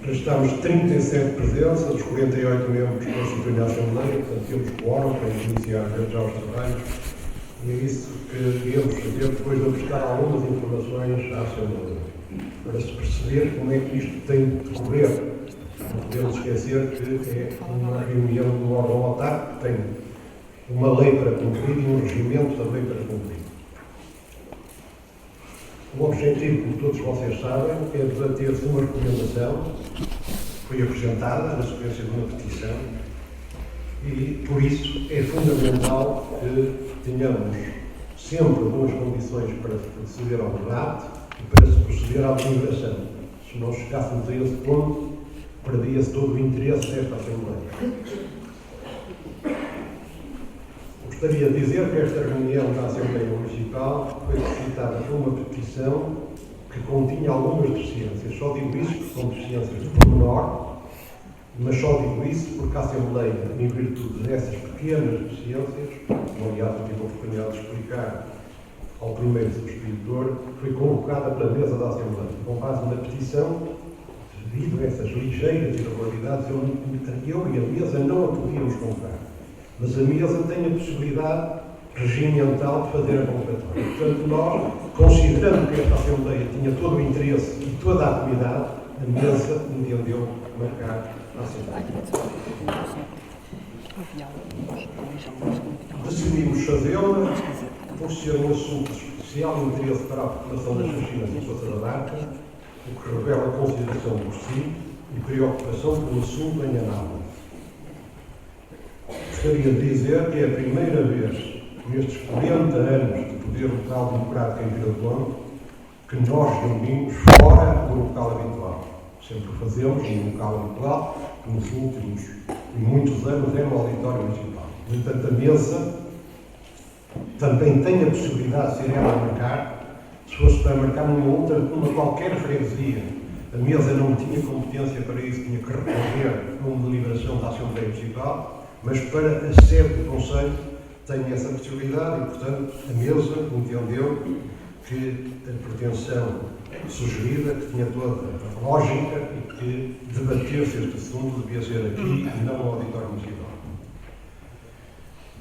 Estamos 37 presenças, dos 48 membros que constituem a Assembleia, portanto temos quórum para iniciar já os trabalhos, e é isso que devemos fazer depois de prestar algumas informações à Assembleia, para se perceber como é que isto tem de decorrer. Não podemos esquecer que é uma reunião do órgão autárquico que tem uma lei para cumprir e um regimento também para cumprir. O objetivo, como todos vocês sabem, é debater-se uma recomendação que foi apresentada na sequência de uma petição e, por isso, é fundamental que tenhamos sempre boas condições para proceder ao debate e para se proceder à deliberação. Se nós chegássemos a esse ponto, perdia-se todo o interesse desta Assembleia. Gostaria de dizer que esta reunião da Assembleia Municipal foi suscitada por uma petição que continha algumas deficiências. Só digo isso porque são deficiências de pormenor, mas só digo isso porque a Assembleia, em virtude dessas pequenas deficiências, como aliás eu tive a oportunidade de explicar ao primeiro subscritor, foi convocada pela mesa da Assembleia. Com base na petição, devido a essas ligeiras irregularidades, eu e a mesa não a podíamos convocar. Mas a mesa tem a possibilidade regimental de fazer a convocatória. Portanto, nós, considerando que esta Assembleia tinha todo o interesse e toda a atividade, a mesa entendeu marcar a Assembleia. Decidimos fazê-la por ser um assunto de especial interesse para a população das Caxinas e Poça da Barca, o que revela consideração por si e preocupação pelo assunto em análise. Gostaria de dizer que é a primeira vez, nestes 40 anos de poder local democrático em Vila do Conde, que nós reunimos fora do local habitual. Sempre o fazemos no local habitual, que nos últimos e muitos anos é no auditório municipal. No entanto, a mesa também tem a possibilidade de ser ela a marcar, se fosse para marcar numa qualquer freguesia. A mesa não tinha competência para isso, tinha que recorrer a uma deliberação da Assembleia Municipal, mas para a sede do Conselho tem essa possibilidade e, portanto, a mesa entendeu que a pretensão sugerida, que tinha toda a lógica e que debater-se este assunto devia ser aqui e não no auditório municipal.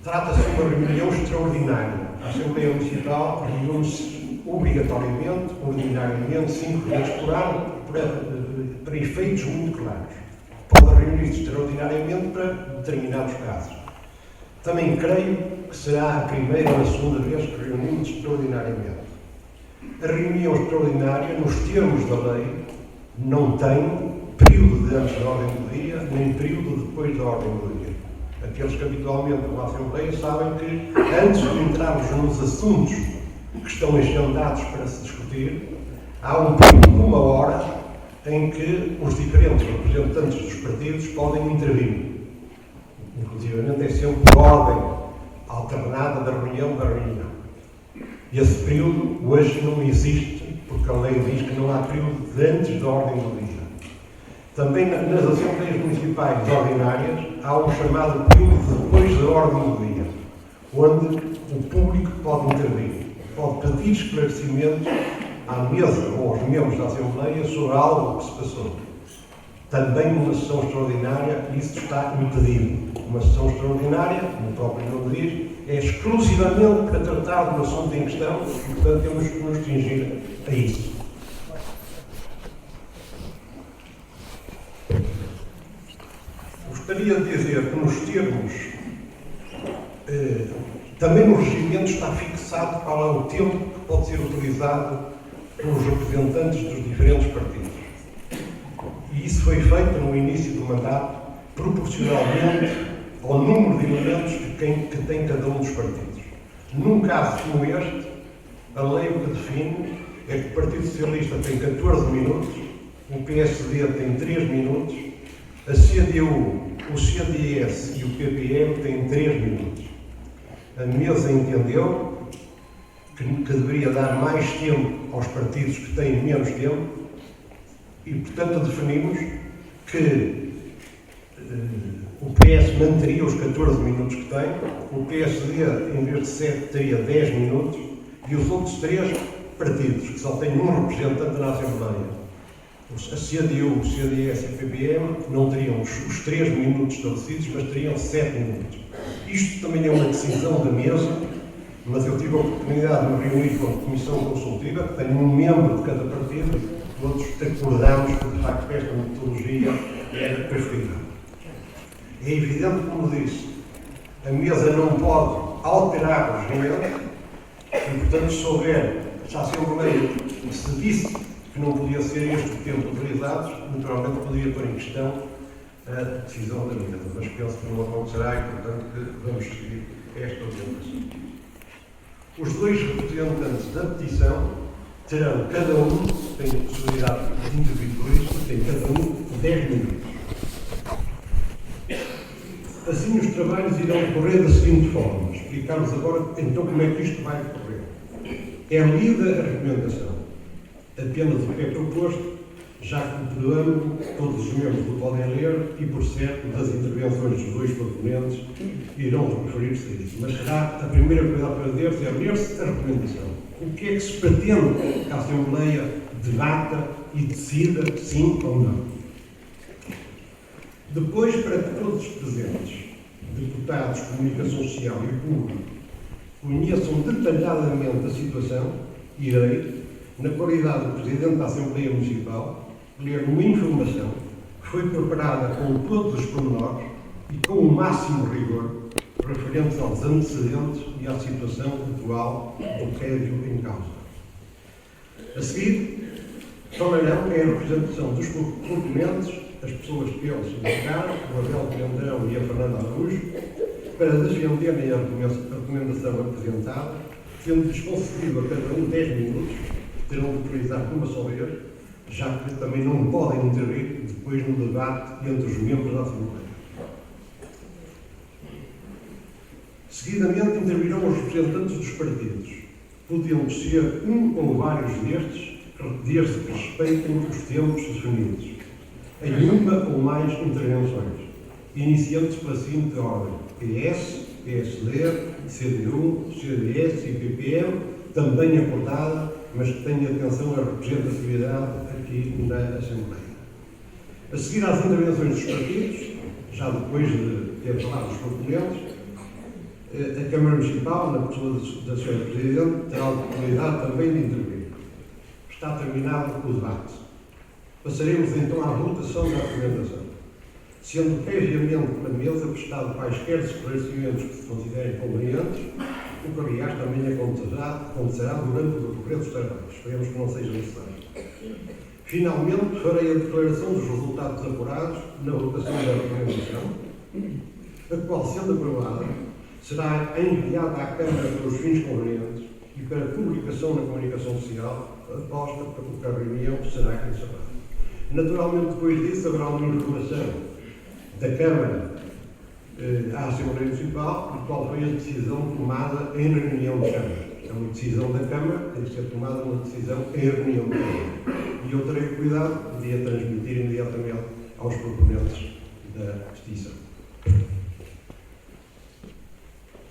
Trata-se de uma reunião extraordinária. A Assembleia Municipal reúne-se obrigatoriamente, ordinariamente, 5 vezes por ano, para efeitos muito claros. Pode reunir-se extraordinariamente para determinados casos. Também creio que será a primeira ou a segunda vez que reunimos extraordinariamente. A reunião extraordinária, nos termos da lei, não tem período de antes da ordem do dia, nem período depois da ordem do dia. Aqueles que habitualmente vão à Assembleia sabem que, antes de entrarmos nos assuntos que estão agendados para se discutir, há um período de 1 hora em que os diferentes representantes dos partidos podem intervir. Inclusive, é sempre por ordem alternada da reunião. E esse período hoje não existe, porque a lei diz que não há período de antes da ordem do dia. Também nas Assembleias Municipais ordinárias há um chamado período depois da ordem do dia, onde o público pode intervir, pode pedir esclarecimentos à mesa ou aos membros da Assembleia sobre algo que se passou. Também numa sessão extraordinária, isso está impedido. Uma sessão extraordinária, como o próprio nome diz, é exclusivamente para tratar do assunto em questão e, portanto, temos que nos restringir a isso. Gostaria de dizer que nos termos, também no regimento está fixado qual é o tempo que pode ser utilizado pelos representantes dos diferentes partidos. E isso foi feito no início do mandato, proporcionalmente ao número de elementos que tem cada um dos partidos. Num caso como este, a lei o que define é que o Partido Socialista tem 14 minutos, o PSD tem 3 minutos, a CDU, o CDS e o PPM têm 3 minutos. A mesa entendeu que deveria dar mais tempo aos partidos que têm menos tempo e, portanto, definimos que o PS manteria os 14 minutos que tem, o PSD, em vez de 7, teria 10 minutos e os outros 3 partidos, que só têm um representante na Assembleia, o a CDU, o CDS e a PPM não teriam os 3 minutos estabelecidos, mas teriam 7 minutos. Isto também é uma decisão da mesa, mas eu tive a oportunidade de me reunir com a Comissão Consultiva, que tem um membro de cada partido, todos acordamos que, de facto, esta metodologia era preferida. É evidente, como disse, a mesa não pode alterar o regimento e, portanto, se houver, se a Assembleia se disse que não podia ser este o tempo utilizado, naturalmente poderia pôr em questão a decisão da mesa, mas penso que não acontecerá e, portanto, que vamos seguir esta orientação. Os 2 representantes da petição terão cada um, tem a possibilidade de intervir e tem cada um 10 minutos. Assim, os trabalhos irão decorrer da seguinte forma. Explicar-vos agora, então, como é que isto vai decorrer. É lida a recomendação, apenas o que é proposto, já que por ano todos os membros o podem ler e, por certo, das intervenções dos 2 proponentes irão referir-se a isso. Mas será a primeira coisa a fazer-se é ler-se a recomendação. O que é que se pretende que a Assembleia debata e decida sim ou não? Depois, para que todos os presentes, deputados, comunicação social e público, conheçam detalhadamente a situação, irei, na qualidade de Presidente da Assembleia Municipal, ler uma informação que foi preparada com todos os pormenores e com o máximo rigor referentes aos antecedentes e à situação atual do prédio em causa. A seguir, tomarão a representação dos proponentes, as pessoas que eles indicaram, o Abel Pendrão e a Fernanda Araújo, para defenderem a recomendação apresentada, sendo-lhes concedido a cada um 10 minutos, que terão de utilizar de uma só vez, já que também não podem intervir depois no debate entre os membros da Assembleia. Seguidamente intervirão os representantes dos partidos, podendo ser um ou vários destes, desde que respeitem os tempos definidos, em uma ou mais intervenções, iniciando-se pela seguinte ordem: PS, PSD, CDU, CDS e PPM, também acordada, mas que tenha atenção à representatividade aqui na Assembleia. A seguir às intervenções dos partidos, já depois de ter falado os proponentes, a Câmara Municipal, na pessoa da Sra. Presidente, terá a oportunidade também de intervir. Está terminado o debate. Passaremos então à votação da recomendação. Sendo previamente na mesa prestado quaisquer esclarecimentos que se considerem convenientes, o que, aliás, também acontecerá durante o decorrer dos trabalhos. Esperemos que não seja necessário. Finalmente, farei a declaração dos resultados apurados na votação da recomendação, a qual, sendo aprovada, será enviada à Câmara pelos fins convenientes e para publicação na comunicação social, aposta que a reunião será encerrada. Naturalmente, depois disso, haverá uma informação da Câmara à Assembleia Municipal, e qual foi a decisão tomada em reunião de Câmara. É uma decisão da Câmara, tem que ser tomada uma decisão em reunião de Câmara. E eu terei cuidado de a transmitir imediatamente aos proponentes da petição.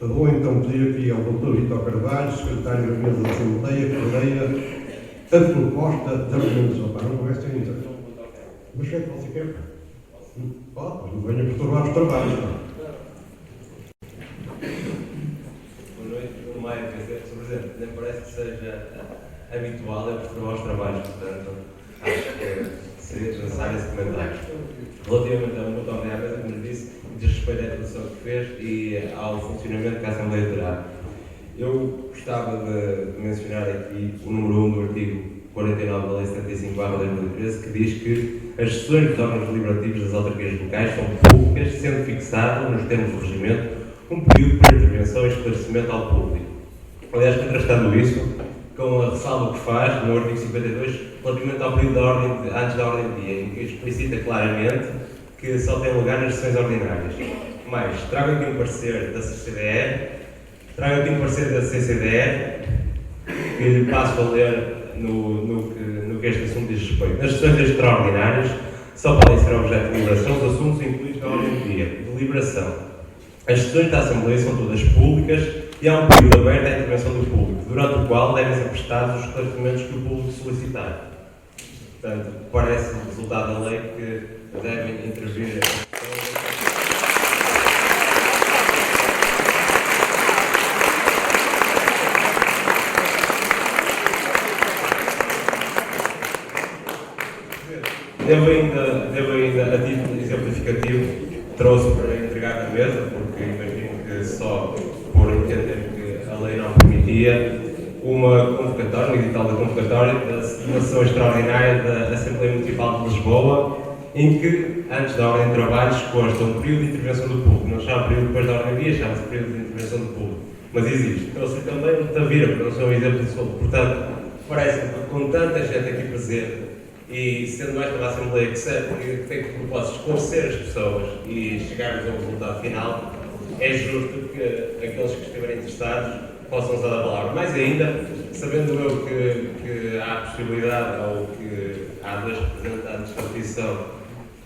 Vou então pedir aqui ao Dr. Vítor Carvalho, secretário da mesa da Assembleia, que leia a proposta da recomendação. Para não conversa ainda. Mas o que é que você quer? Pode, não venha perturbar os trabalhos. Boa noite, Sr. Presidente. Nem parece que seja habitual perturbar os trabalhos, portanto, acho que seria necessário esse comentário. Relativamente ao meu botão de mesa, como lhe disse, diz respeito à introdução que fez e ao funcionamento que a Assembleia terá. Eu gostava de mencionar aqui o número 1 do artigo 49 da Lei 75/2013, que diz que as sessões dos órgãos deliberativos das autarquias locais são públicas, sendo fixado, nos termos do regimento, um período para intervenção e esclarecimento ao público. Aliás, contrastando isso com a ressalva que faz no artigo 52, relativamente ao período antes da ordem de dia, em que explicita claramente que só tem lugar nas sessões ordinárias. Mas trago aqui um parecer da CCDR, trago aqui um parecer da CCDR, que lhe passo a ler no que este assunto diz respeito. Nas sessões extraordinárias só podem ser objeto de deliberação os assuntos incluídos na ordem do dia. Deliberação. As sessões da Assembleia são todas públicas e há um período aberto à intervenção do público, durante o qual devem ser prestados os esclarecimentos que o público solicitar. Portanto, parece o resultado da lei que devem intervir. Devo ainda, a título exemplificativo, trouxe para entregar na mesa, porque imagino que só por entender que a lei não permitia, uma convocatória, um edital da convocatória da sessão extraordinária da Assembleia Municipal de Lisboa, em que, antes da ordem de trabalhos, consta um período de intervenção do público. Não chama período depois da ordem do dia, chama-se período de intervenção do público. Mas existe. Trouxe também o Tavira, para não ser um exemplo de solto. Portanto, parece-me que com tanta gente aqui presente, e sendo esta uma Assembleia que tem que propósito esclarecer as pessoas e chegarmos a um resultado final, é justo que aqueles que estiverem interessados possam usar a palavra. Mais ainda, sabendo eu que há a possibilidade ou que há 2 representantes da petição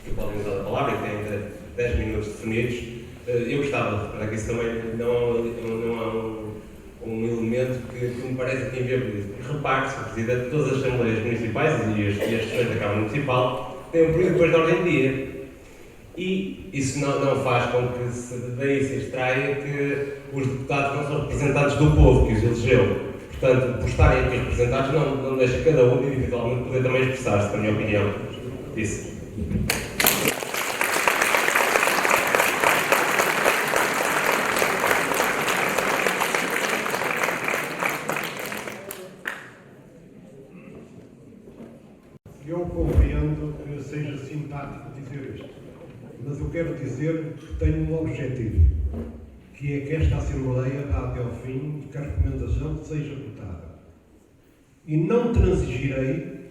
que podem usar a palavra e têm ainda 10 minutos definidos, eu gostava de reparar que isso também não há um elemento que me parece que inviabiliza. Repare-se, o Presidente de todas as Assembleias Municipais e as sessões da Câmara Municipal têm um período depois da ordem do dia. E isso não faz com que daí se extraia que os deputados não são representantes do povo que os elegeu. Portanto, por estarem aqui representados, não deixa cada um individualmente poder também expressar-se, na minha opinião. Isso. Eu compreendo que seja simpático dizer isto, mas eu quero dizer que tenho um objetivo, que é que esta Assembleia vá até ao fim e que a recomendação seja votada. E não transigirei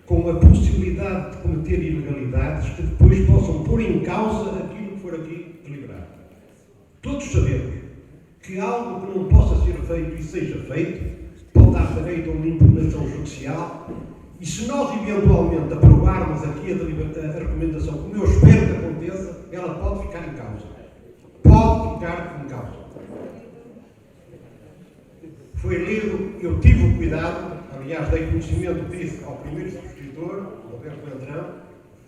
com a possibilidade de cometer ilegalidades que depois possam pôr em causa aquilo que for aqui deliberado. Todos sabemos que algo que não possa ser feito e seja feito pode dar direito a uma impugnação judicial. E se nós eventualmente aprovarmos aqui a recomendação, como eu espero que aconteça, ela pode ficar em causa. Pode ficar em causa. Foi lido, eu tive o cuidado, aliás, dei conhecimento disso ao primeiro subscritor, Roberto Beltrão,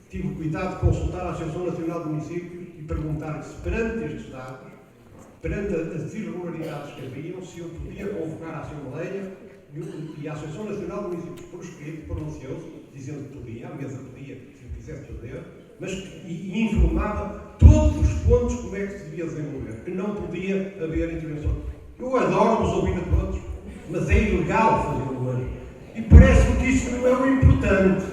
tive o cuidado de consultar a Associação Nacional de Municípios e perguntar se perante estes dados, perante as irregularidades que haviam, se eu podia convocar a Assembleia. E a Associação Nacional de Municípios, por escrito, pronunciou-se, dizendo que podia, a mesa podia, se o quisesse fazer, mas e informava todos os pontos como é que se devia desenvolver, que não podia haver intervenção. Eu adoro-vos ouvir a todos, mas é ilegal fazê-lo hoje. E parece-me que isso não é o importante.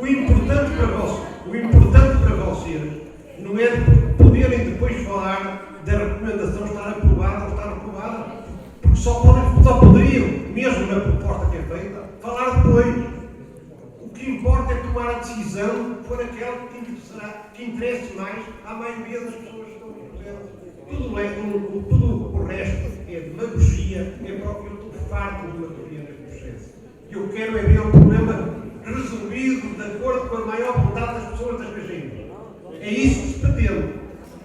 O importante para vocês não é poderem depois falar da recomendação estar aprovada ou estar reprovada, porque só poderiam, mesmo na proposta que é feita, falar depois. O que importa é tomar a decisão que for aquela que interesse mais à maioria das pessoas que estão presentes. Tudo o resto é demagogia, é próprio, eu estou farto de demagogia neste processo. Eu quero é ver o problema resolvido de acordo com a maior vontade das pessoas das regiões. É isso que se pretende.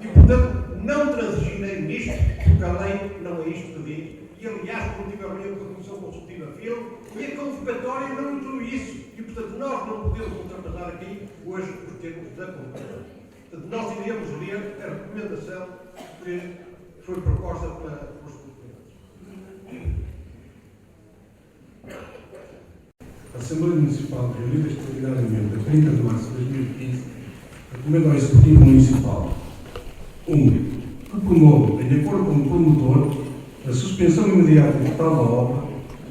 E, portanto, não transigirei nisto, porque a lei não é isto que diz. E, aliás, como tive a reunião com a Comissão Consultiva FIL, e a convocatória não inclui isso. E, portanto, nós não podemos ultrapassar aqui hoje os termos da convocatória. Portanto, nós iremos ler a recomendação que foi proposta pelos deputados. A Assembleia Municipal, reunida extraordinariamente a 30 de março de 2015, recomenda ao Executivo Municipal 1. Que promove, de acordo com o promotor, a suspensão imediata e total da obra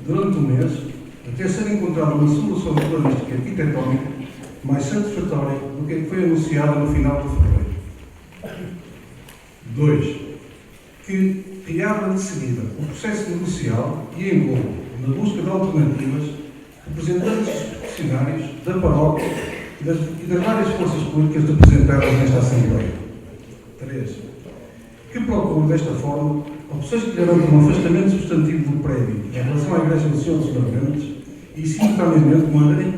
durante um mês, até ser encontrada uma solução urbanística e arquitetónica mais satisfatória do que a que foi anunciada no final de fevereiro. 2. Que reabra de seguida o processo negocial e envolva, na busca de alternativas, representantes discricionários da paróquia e das várias forças políticas representadas nesta Assembleia. 3. Que procure, desta forma, opções que garantam um afastamento substantivo do prédio em relação à Igreja do Senhor dos Navegantes e, simultaneamente,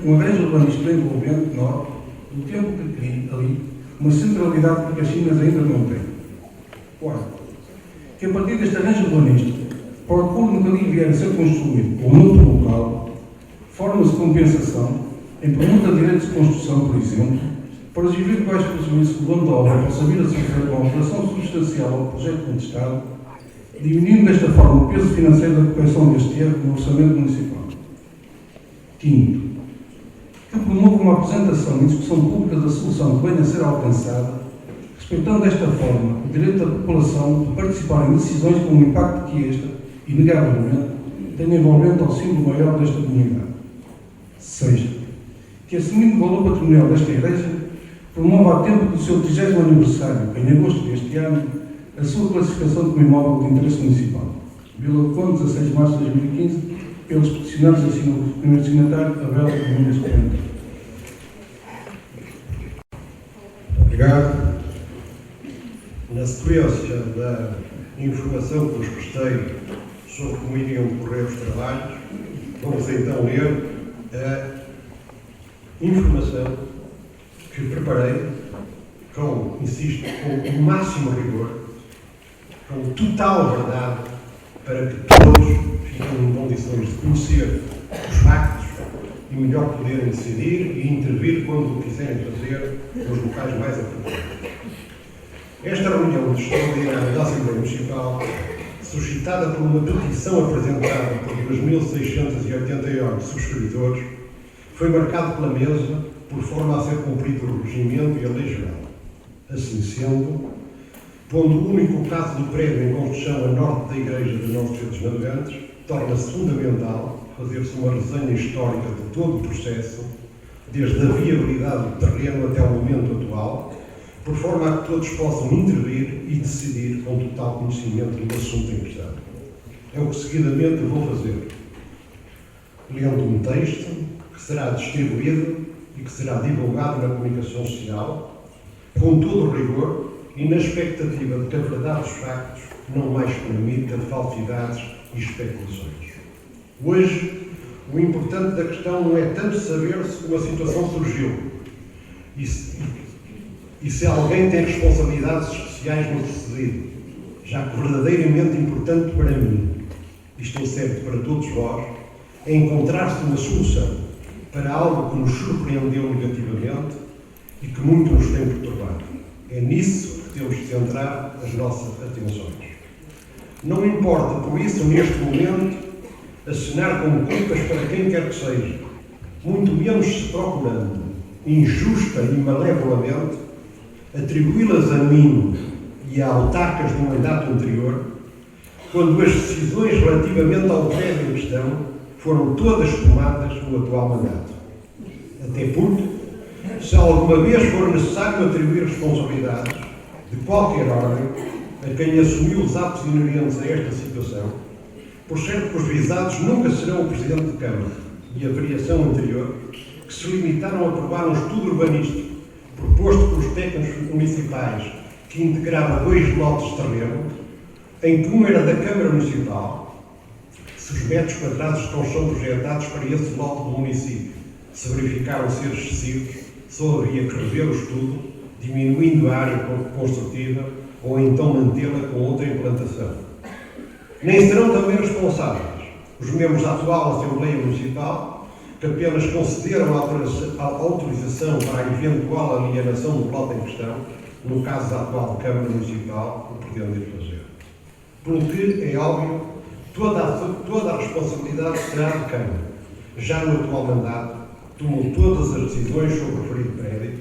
uma igreja urbanística envolvente norte, do tempo que crie ali uma centralidade que Caxinas ainda não tem. 4. Que, a partir deste arranjo urbanístico, procure, no que ali vier a ser construído ou noutro local, formas de compensação em permuta de direitos de construção, por exemplo, para os eventuais prejuízos que o dono da obra possa vir a sofrer com a alteração substancial ao projeto contestado, diminuindo desta forma o peso financeiro da correção deste erro no orçamento municipal. Quinto, que promova uma apresentação e discussão pública da solução que venha a ser alcançada, respeitando desta forma o direito da população de participar em decisões com o impacto que esta, inegavelmente, tenha envolvente ao símbolo maior desta comunidade. Sexto, que assumindo o valor patrimonial desta Igreja, promova a tempo do seu 30º aniversário, em agosto deste ano, a sua classificação como imóvel de interesse municipal. Vila do Conde, 16 de março de 2015, pelos peticionários, assinam o primeiro signatário, Abel Domingos Corrente. Obrigado. Na sequência da informação que vos prestei sobre como iriam decorrer os trabalhos, vamos então ler a informação que preparei com, insisto, com o máximo rigor, com total verdade, para que todos fiquem em condições de conhecer os factos e melhor poderem decidir e intervir quando o quiserem fazer nos locais mais apropriados. Esta reunião extraordinária da Assembleia Municipal, suscitada por uma petição apresentada por 2.688 subscritores, foi marcada pela mesa por forma a ser cumprido o regimento e a lei geral. Assim sendo, pondo o único caso do prédio em construção a norte da Igreja de Nosso Senhor dos Navegantes, torna-se fundamental fazer-se uma resenha histórica de todo o processo, desde a viabilidade do terreno até ao momento atual, por forma a que todos possam intervir e decidir com total conhecimento do assunto em questão. É o que seguidamente vou fazer, lendo um texto que será distribuído e que será divulgado na comunicação social, com todo o rigor e na expectativa de que a verdade dos factos não mais permita falsidades e especulações. Hoje, o importante da questão não é tanto saber-se como a situação surgiu e se alguém tem responsabilidades especiais no sucedido, já que verdadeiramente importante para mim, e estou certo para todos vós, é encontrar-se uma solução para algo que nos surpreendeu negativamente e que muito nos tem perturbado. É nisso que temos de centrar as nossas atenções. Não importa, por isso, neste momento, assinar como culpas para quem quer que seja, muito menos se procurando, injusta e malevolamente, atribuí-las a mim e a autarcas do mandato anterior, quando as decisões relativamente ao prédio em questão foram todas tomadas no atual mandato. Até porque, se alguma vez for necessário atribuir responsabilidades de qualquer ordem a quem assumiu os atos inerentes a esta situação, por certo que os visados nunca serão o Presidente de Câmara e a variação anterior, que se limitaram a aprovar um estudo urbanístico proposto pelos técnicos municipais que integrava 2 lotes de terreno, em que um era da Câmara Municipal, se os metros quadrados que são projetados para esse lote do município se verificaram ser excessivos, só havia que rever o estudo, diminuindo a área construtiva ou então mantê-la com outra implantação. Nem serão também responsáveis os membros da atual Assembleia Municipal, que apenas concederam a autorização para a eventual alienação do lote em questão, no caso da atual Câmara Municipal, o pretender fazer. Pelo que, é óbvio, toda a responsabilidade será de quem, já no atual mandato, tomou todas as decisões sobre o referido prédio,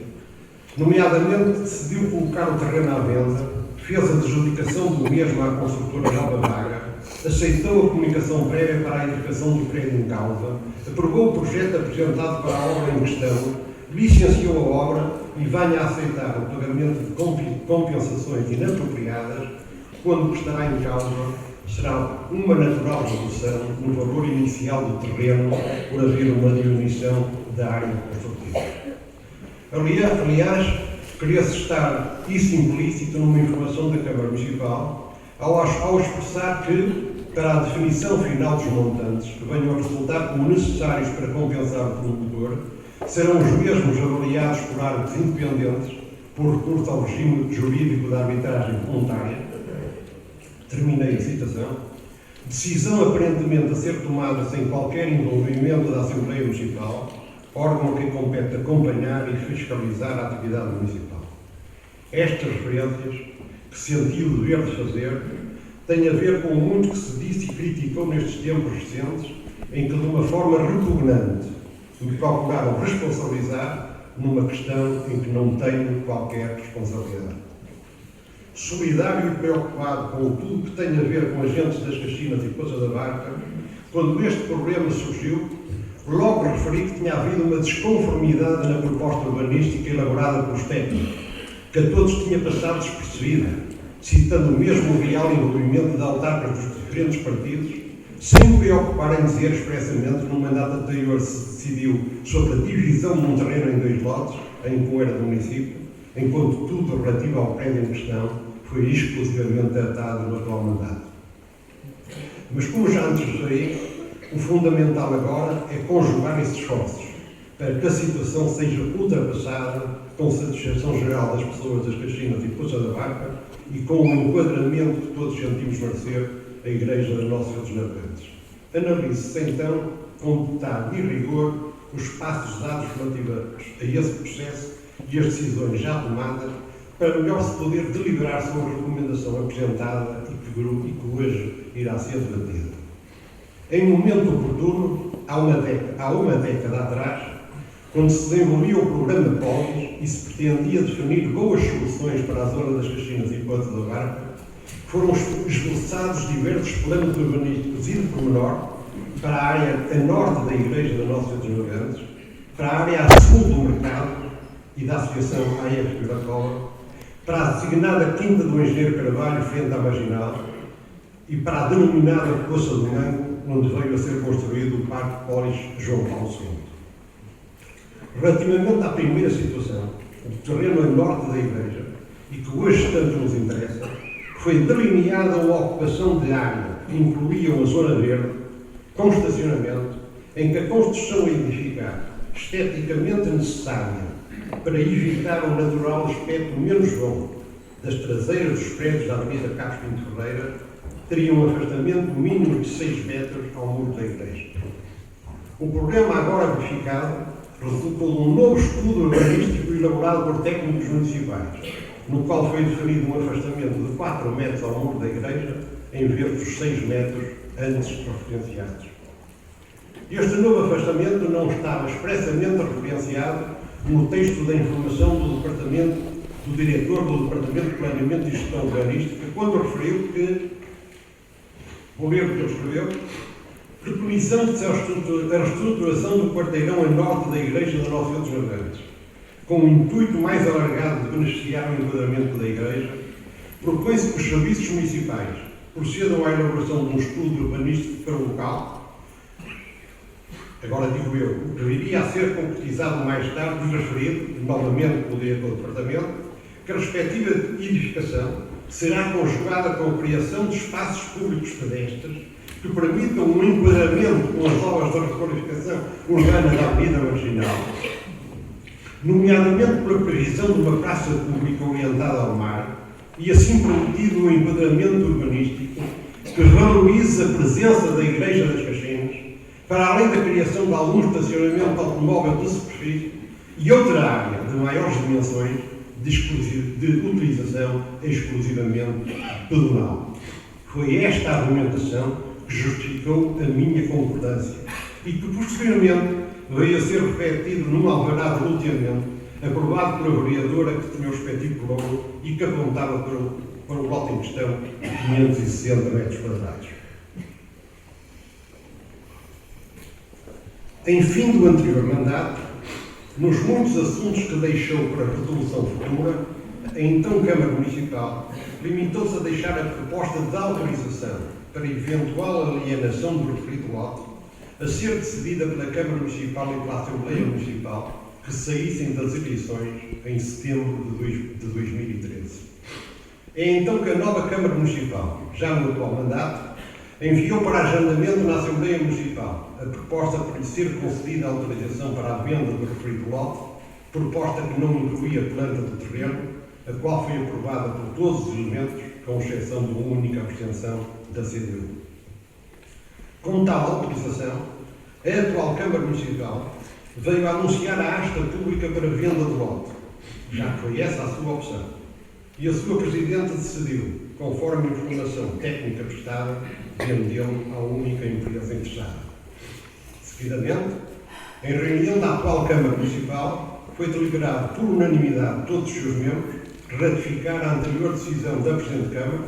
nomeadamente decidiu colocar o terreno à venda, fez a adjudicação do mesmo à construtora Nova Vaga, aceitou a comunicação prévia para a edificação do prédio em causa, aprovou o projeto apresentado para a obra em questão, licenciou a obra e venha a aceitar o pagamento de compensações inapropriadas, quando o que estará em causa será uma natural redução no valor inicial do terreno por haver uma diminuição da área construtiva. Aliás, queria-se estar isso implícito numa informação da Câmara Municipal ao expressar que, para a definição final dos montantes que venham a resultar como necessários para compensar o promotor, serão os mesmos avaliados por árbitros independentes por recurso ao regime jurídico da arbitragem voluntária. Terminei a citação. Decisão aparentemente a ser tomada sem qualquer envolvimento da Assembleia Municipal, órgão que compete acompanhar e fiscalizar a atividade municipal. Estas referências, que senti o dever de fazer, têm a ver com muito que se disse e criticou nestes tempos recentes, em que, de uma forma repugnante, me procuraram responsabilizar numa questão em que não tenho qualquer responsabilidade. Solidário e preocupado com tudo que tem a ver com agentes das Caxinas e Poça da Barca, quando este problema surgiu, logo referi que tinha havido uma desconformidade na proposta urbanística elaborada pelos técnicos, que a todos tinha passado despercebida, citando mesmo o real envolvimento de autarcas dos diferentes partidos, sem me preocupar em dizer expressamente que no mandato anterior se decidiu sobre a divisão de um terreno em 2 lotes, em Coeira do município, enquanto tudo relativo ao prédio em questão foi exclusivamente tratado no atual mandato. Mas como já antes referi, o fundamental agora é conjugar esses esforços para que a situação seja ultrapassada com satisfação geral das pessoas das Caxinas e Poça da Barca e com o enquadramento que todos sentimos merecer a Igreja da Nossa Senhora dos Navegantes. Analise-se então, com detalhe e rigor, os passos dados relativos a esse processo e as decisões já tomadas, para melhor se poder deliberar sobre a recomendação apresentada e que hoje irá ser debatida. Em momento oportuno, há uma década atrás, quando se desenvolvia o programa Polis e se pretendia definir boas soluções para a zona das Caxinas e Poça da Barca, foram esboçados diversos planos urbanísticos e de pormenor para a área a norte da Igreja da Nossa Senhora dos Navegantes, para a área a sul do mercado e da Associação AF da Cobra, para a designada Quinta do Engenheiro Carvalho, frente à Marginal, e para a denominada Poça do Mango, onde veio a ser construído o Parque Polis João Paulo II. Relativamente à primeira situação, o terreno a norte da Igreja, e que hoje tanto nos interessa, foi delineada uma ocupação de área que incluía uma zona verde, com estacionamento, em que a construção a edificar, esteticamente necessária para evitar o natural aspecto menos bom das traseiras dos prédios da Avenida Carlos Pinto Ferreira, teria um afastamento mínimo de 6 metros ao muro da igreja. O problema agora verificado resultou de um novo estudo urbanístico elaborado por técnicos municipais, no qual foi definido um afastamento de 4 metros ao muro da igreja, em vez dos 6 metros antes referenciados. Este novo afastamento não estava expressamente referenciado no texto da informação do diretor do Departamento de Planeamento e Gestão Urbanística, quando referiu que, vou ler o que ele escreveu, preconizando-se a reestruturação do quarteirão a norte da Igreja da Nossa Senhora dos Navegantes, com o intuito mais alargado de beneficiar o enquadramento da Igreja, propõe-se que os serviços municipais procedam à elaboração de um estudo urbanístico para o local. Agora digo eu, o que viria a ser concretizado mais tarde e referido, novamente pelo diretor do Departamento, que a respectiva edificação será conjugada com a criação de espaços públicos pedestres que permitam um enquadramento com as obras da requalificação urbana da Avenida Marginal, nomeadamente pela previsão de uma praça pública orientada ao mar e assim prometido um enquadramento urbanístico que valorize a presença da Igreja das Caxinas, para além da criação de algum estacionamento automóvel de superfície e outra área de maiores dimensões de utilização exclusivamente pedonal. Foi esta a argumentação que justificou a minha concordância e que posteriormente veio a ser refletido num alvará de loteamento aprovado pela vereadora que tinha o respectivo valor e que apontava para o lote em questão de 560 metros quadrados. Em fim do anterior mandato, nos muitos assuntos que deixou para resolução futura, a então Câmara Municipal limitou-se a deixar a proposta de autorização para eventual alienação do referido lote a ser decidida pela Câmara Municipal e pela Assembleia Municipal que saíssem das eleições em setembro de 2013. É então que a nova Câmara Municipal, já no atual mandato, enviou para agendamento na Assembleia Municipal a proposta para lhe ser concedida a autorização para a venda do referido lote, proposta que não incluía planta do terreno, a qual foi aprovada por todos os elementos, com exceção de uma única abstenção da CDU. Com tal autorização, a atual Câmara Municipal veio a anunciar a asta pública para venda de lote. Já foi essa a sua opção. E a sua Presidente decidiu, conforme a informação técnica prestada, vendê-lo à única empresa interessada. Seguidamente, em reunião da atual Câmara Municipal, foi deliberado por unanimidade de todos os seus membros ratificar a anterior decisão da Presidente Câmara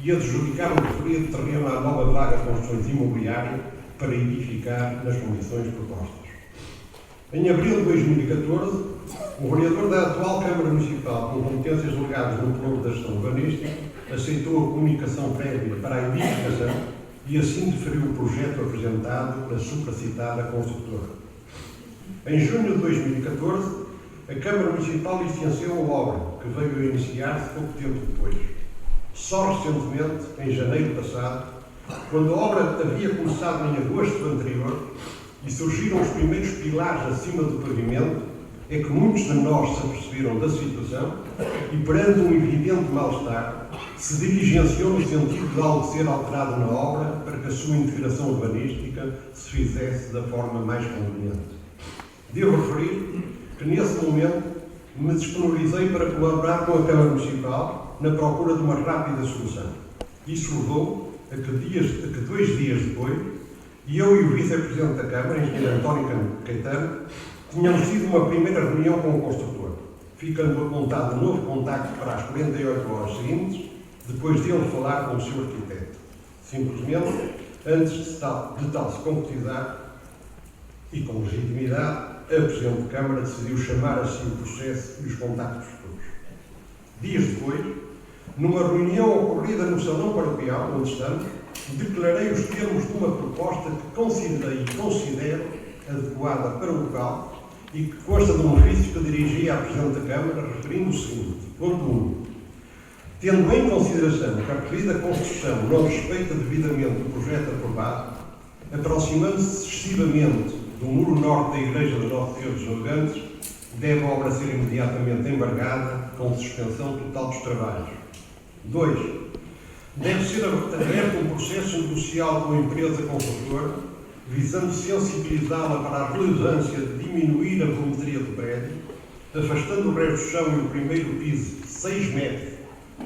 e adjudicar o referido terreno à nova vaga de construções imobiliárias para edificar nas condições propostas. Em abril de 2014, o vereador da atual Câmara Municipal, com competências delegadas no plano da gestão urbanística, aceitou a comunicação prévia para a edificação e assim deferiu o projeto apresentado pela supracitada construtora. Em junho de 2014, a Câmara Municipal licenciou a obra, que veio a iniciar-se pouco tempo depois. Só recentemente, em janeiro passado, quando a obra havia começado em agosto anterior e surgiram os primeiros pilares acima do pavimento, é que muitos de nós se aperceberam da situação e, perante um evidente mal-estar, se diligenciou no sentido de algo ser alterado na obra para que a sua integração urbanística se fizesse da forma mais conveniente. Devo referir que, nesse momento, me disponibilizei para colaborar com a Câmara Municipal na procura de uma rápida solução. Isso levou a que 2 dias depois, eu e o Vice-Presidente da Câmara, Engenheiro António Caetano, tínhamos tido uma primeira reunião com o construtor, ficando apontado um novo contacto para as 48 horas seguintes, depois dele falar com o seu arquiteto. Simplesmente, antes de tal se concretizar, e com legitimidade, a Presidente de Câmara decidiu chamar a si o processo e os contactos futuros. Dias depois, numa reunião ocorrida no Salão Paroquial, onde estamos, declarei os termos de uma proposta que considerei e considero adequada para o local e que consta de um ofício que dirigi à Presidente da Câmara, referindo o seguinte: ponto 1. Tendo em consideração que a referida construção não respeita devidamente o projeto aprovado, aproximando-se excessivamente do muro norte da Igreja de Nosso Senhor dos Navegantes, deve a obra ser imediatamente embargada com suspensão total dos trabalhos. 2. Deve ser aberto um processo negocial com a empresa construtora, visando sensibilizá-la para a relevância de diminuir a volumetria do prédio, afastando o resto do chão e o primeiro piso 6 metros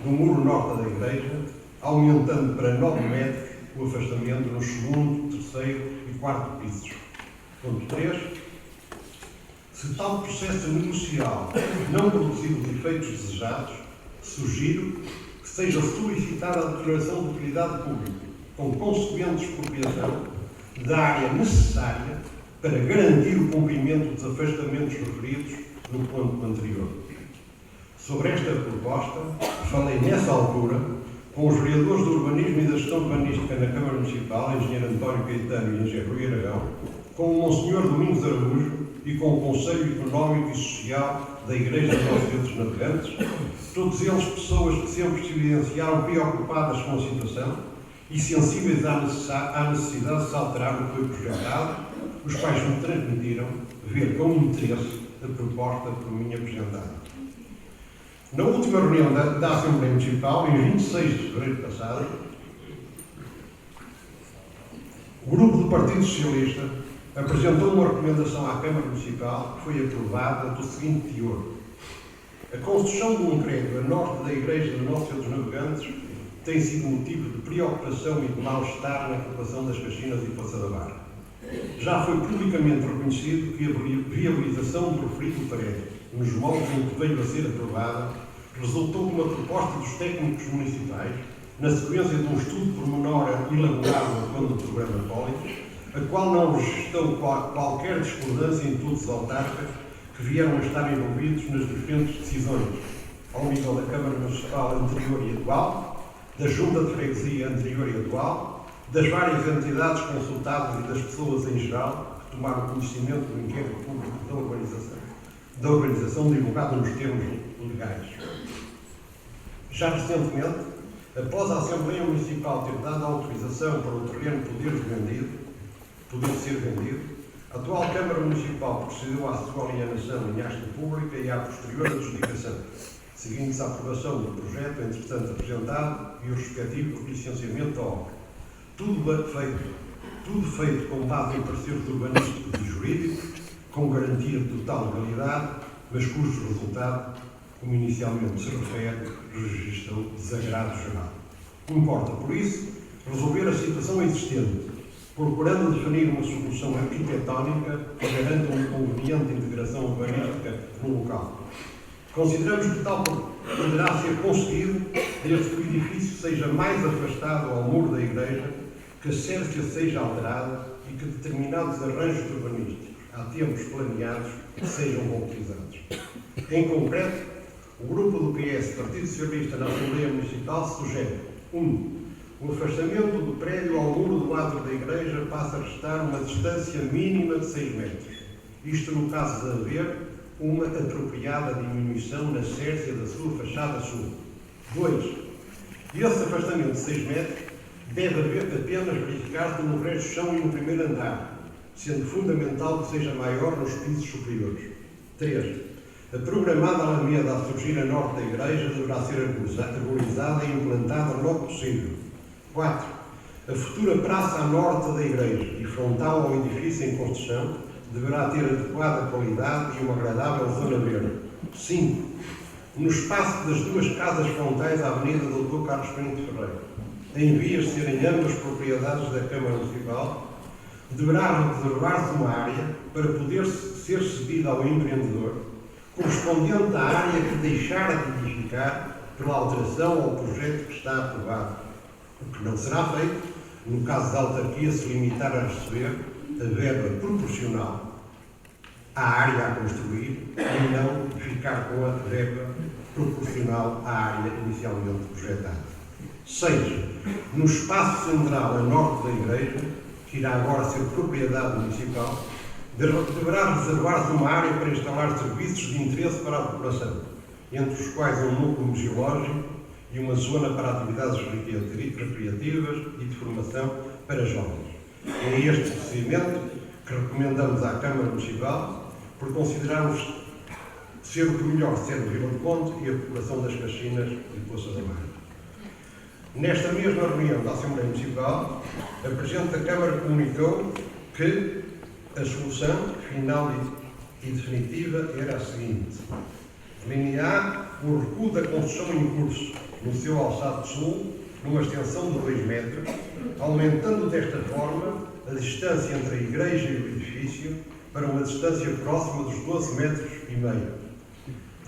do muro norte da igreja, aumentando para 9 metros o afastamento no segundo, terceiro e quarto pisos. Ponto 3. Se tal processo negocial não produzir os efeitos desejados, sugiro que seja solicitada a declaração de utilidade pública, com consequente expropriação da área necessária para garantir o cumprimento dos afastamentos referidos no ponto anterior. Sobre esta proposta, falei nessa altura com os vereadores do Urbanismo e da Gestão Urbanística na Câmara Municipal, Engenheiro António Caetano e Engenheiro Rui Aragão, com o Monsenhor Domingos Araújo e com o Conselho Económico e Social da Igreja de Nosso Senhor dos Navegantes, todos eles pessoas que sempre se evidenciaram preocupadas com a situação e sensíveis à necessidade de se alterar o que foi projetado, os quais me transmitiram ver com interesse a proposta por mim apresentada. Na última reunião da Assembleia Municipal, em 26 de fevereiro passado, o grupo do Partido Socialista apresentou uma recomendação à Câmara Municipal que foi aprovada do seguinte teor: a construção de um crédito a norte da Igreja de Nosso Senhor dos Navegantes tem sido motivo de preocupação e de mal-estar na população das Caxinas e Poça da Barra. Já foi publicamente reconhecido que a viabilização do referido prédio, nos moldes em que veio a ser aprovada, resultou de uma proposta dos técnicos municipais, na sequência de um estudo pormenor elaborado quando do programa Pólitos, a qual não registrou qualquer discordância em todos os autarcas que vieram a estar envolvidos nas diferentes decisões, ao nível da Câmara Municipal anterior e atual, da Junta de Freguesia anterior e atual, das várias entidades consultadas e das pessoas em geral que tomaram conhecimento do inquérito público da organização divulgado nos termos legais. Já recentemente, após a Assembleia Municipal ter dado a autorização para o terreno poder ser vendido, a atual Câmara Municipal procedeu à sua alienação em asta pública e à posterior adjudicação, seguindo-se a aprovação do projeto, entretanto apresentado, e o respectivo licenciamento da obra. Tudo feito com base em pareceres urbanísticos e jurídicos, com garantia de total legalidade, mas cujo resultado, como inicialmente se refere, registrou desagrado geral. Importa, por isso, resolver a situação existente, procurando definir uma solução arquitetónica que garanta uma conveniente integração urbanística no local. Consideramos que tal poderá ser conseguido desde que o edifício seja mais afastado ao muro da igreja, que a cerca seja alterada e que determinados arranjos urbanísticos, há tempos planeados, sejam concretizados. Em concreto, o grupo do PS, Partido Socialista, na Assembleia Municipal, sugere 1. O afastamento do prédio ao muro do lado da igreja passa a restar uma distância mínima de 6 metros. Isto no caso de haver uma apropriada diminuição na cércia da sua fachada sul. 2. Esse afastamento de 6 metros deve apenas verificar-se no resto do chão e no primeiro andar, sendo fundamental que seja maior nos pisos superiores. 3. A programada alameda a surgir a norte da igreja deverá ser arborizada e implantada logo possível. 4. A futura praça a norte da igreja e frontal ao edifício em construção deverá ter adequada qualidade e uma agradável zona verde. 5. No espaço das duas casas frontais à Avenida Dr. Carlos Pinto Ferreira, em vias de serem ambas propriedades da Câmara Municipal, deverá reservar-se uma área para poder ser cedida ao empreendedor, correspondente à área que deixar de edificar pela alteração ao projeto que está aprovado, o que não será feito no caso da autarquia se limitar a receber a verba proporcional à área a construir e não ficar com a verba proporcional à área inicialmente projetada. 6. No espaço central a norte da igreja, que irá agora ser propriedade municipal, deverá reservar-se uma área para instalar serviços de interesse para a população, entre os quais um núcleo museológico e uma zona para atividades recreativas e de formação para jovens. É este procedimento que recomendamos à Câmara Municipal, por considerarmos ser o que melhor serve a Vila do Conde e a população das Caxinas e Poços da Mar. Nesta mesma reunião da Assembleia Municipal, a Presidente da Câmara comunicou que a solução final e definitiva era a seguinte: delinear o recuo da construção em curso no seu alçado sul, numa extensão de 2 metros, aumentando desta forma a distância entre a igreja e o edifício para uma distância próxima dos 12 metros e meio.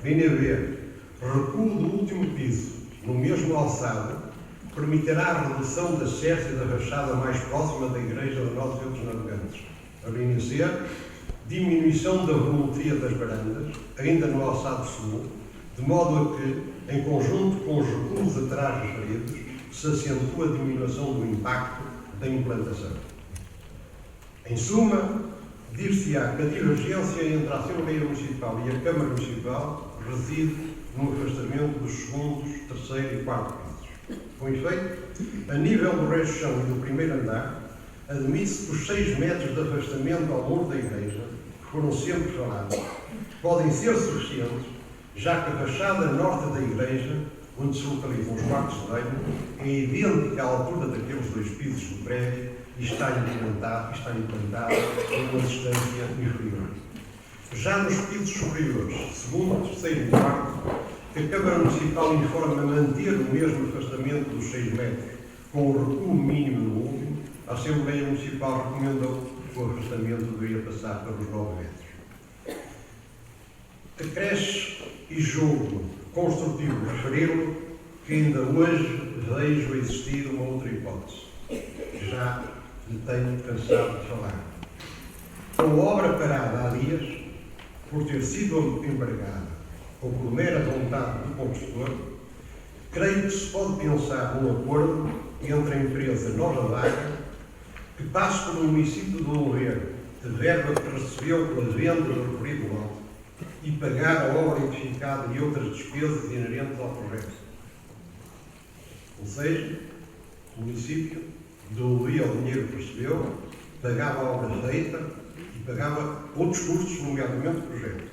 Linha B. Recuo do último piso, no mesmo alçado, permitirá a redução da cércia da fachada mais próxima da igreja de Nosso Senhor dos Navegantes. A linha C. Diminuição da volumetria das varandas, ainda no alçado sul, de modo a que, em conjunto com os recuos atrás referidos, se acentua a diminuição do impacto da implantação. Em suma, dir-se-á que a divergência entre a Assembleia Municipal e a Câmara Municipal reside no afastamento dos segundos, terceiro e quarto pisos. Com efeito, a nível do resto do chão e do primeiro andar, admite-se que os 6 metros de afastamento ao muro da igreja, que foram sempre falados, podem ser suficientes, já que a fachada norte da igreja, onde se localizam os quartos de banho, é idêntica à altura daqueles 2 pisos do prédio e está implantada em uma distância inferior. Já nos pisos superiores, segundo, terceiro e quarto, a Câmara Municipal informa manter o mesmo afastamento dos 6 metros, com o recuo mínimo no último. A Assembleia Municipal recomendou que o afastamento deveria passar para os 9 metros. Acresce e julgo construtivo referi-lo que ainda hoje vejo existir uma outra hipótese. Já lhe tenho cansado de falar. Com a obra parada há dias, por ter sido embargada ou por mera vontade do construtor, creio que se pode pensar num acordo entre a empresa Nova Vaga, que passe pelo município de devolver a verba que recebeu pela venda do referido lote e pagar a obra edificada e outras despesas inerentes ao projeto. Ou seja, o município devolvia o dinheiro que recebeu, pagava a obra feita e pagava outros custos, nomeadamente o projeto.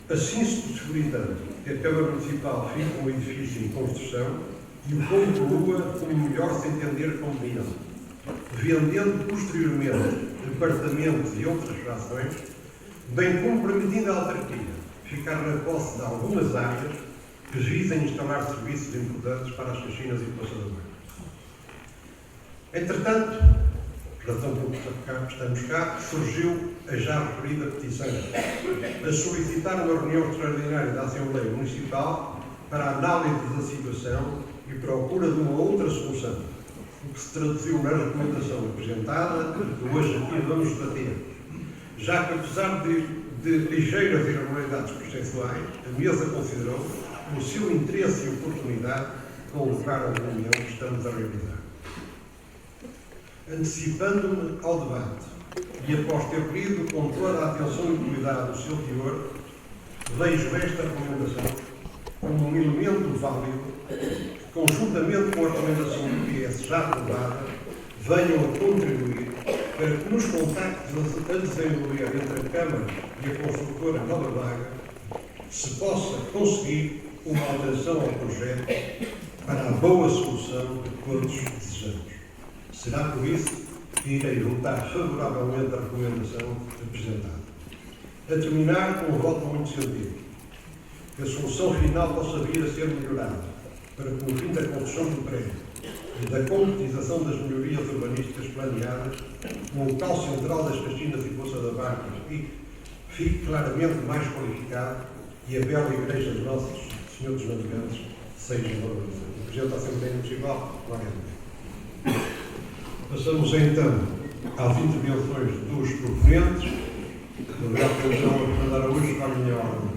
Assim se possibilitando que a Câmara Municipal fique com o edifício em construção e o conclua como melhor se entender conveniente. vendendo posteriormente departamentos e outras frações, bem como permitindo à autarquia ficar na posse de algumas áreas que visem instalar serviços importantes para as Caxinas e Poça da Barca. Entretanto, razão por que estamos cá, surgiu a já referida petição a solicitar uma reunião extraordinária da Assembleia Municipal para a análise da situação e procura de uma outra solução, o que se traduziu na recomendação apresentada que hoje aqui vamos debater, já que apesar de ligeiras irregularidades processuais, a mesa considerou o seu interesse e oportunidade colocar a reunião que estamos a realizar. Antecipando-me ao debate e após ter lido com toda a atenção e cuidado o seu teor, vejo esta recomendação como um elemento válido que, conjuntamente com a recomendação do PS já aprovada, venham a contribuir para que nos contactos a desenvolver entre a Câmara e a construtora Nova Vaga se possa conseguir uma alteração ao projeto para a boa solução que todos desejamos. Será por isso que irei votar favoravelmente a recomendação apresentada. A terminar com um voto muito sentido, que a solução final possa vir a ser melhorada, para que no fim da construção do prédio e da concretização das melhorias urbanísticas planeadas, o local central das Caxinas e Poça da Barca fique claramente mais qualificado e a bela igreja de Nossos Senhor dos Navegantes seja valorizada. O Presidente da Assembleia Municipal, glória a Deus. Passamos então às intervenções dos proponentes. Obrigado pelo João Fernando Araújo, para a minha ordem.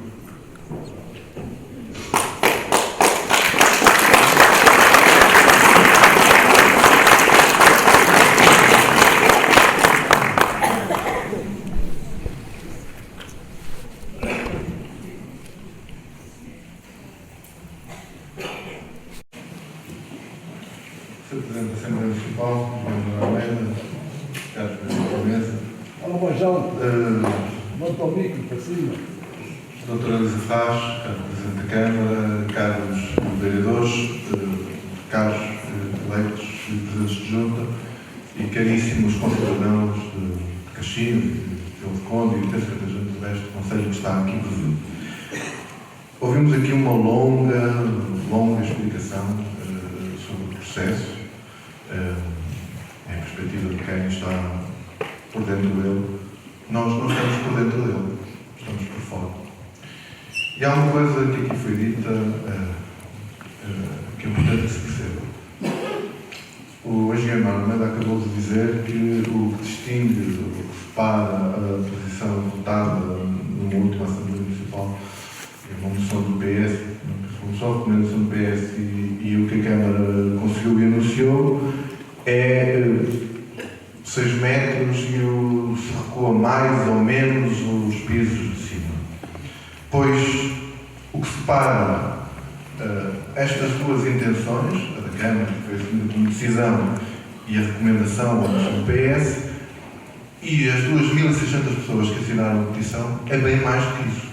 Sr. Presidente da Assembleia Municipal, João Almeida, caros presidentes da mesa. Olá, bom João. Monta o micro para cima. Doutora Elisa Faz, caro Presidente da Câmara, caros vereadores, caros eleitos e presidentes de junta e caríssimos concidadãos de Caxinas, de Vila de Conde e de Terceira Junta do resto do Conselho que está aqui presente. Ouvimos aqui uma longa explicação sobre o processo, em perspectiva de quem está por dentro dele. Nós não estamos por dentro dele, estamos por fora. E há uma coisa que aqui foi dita que é importante que se perceba. O engenheiro Almeida acabou de dizer que o que distingue, o que separa a posição votada numa última Assembleia Municipal é uma moção do PS, uma recomendação do PS e o que a Câmara conseguiu e anunciou é 6 metros e se recua mais ou menos os pisos de cima. Pois o que separa estas duas intenções, a da Câmara, que foi assumida como decisão, e a recomendação do PS, e as 2.600 pessoas que assinaram a petição, é bem mais do que isso.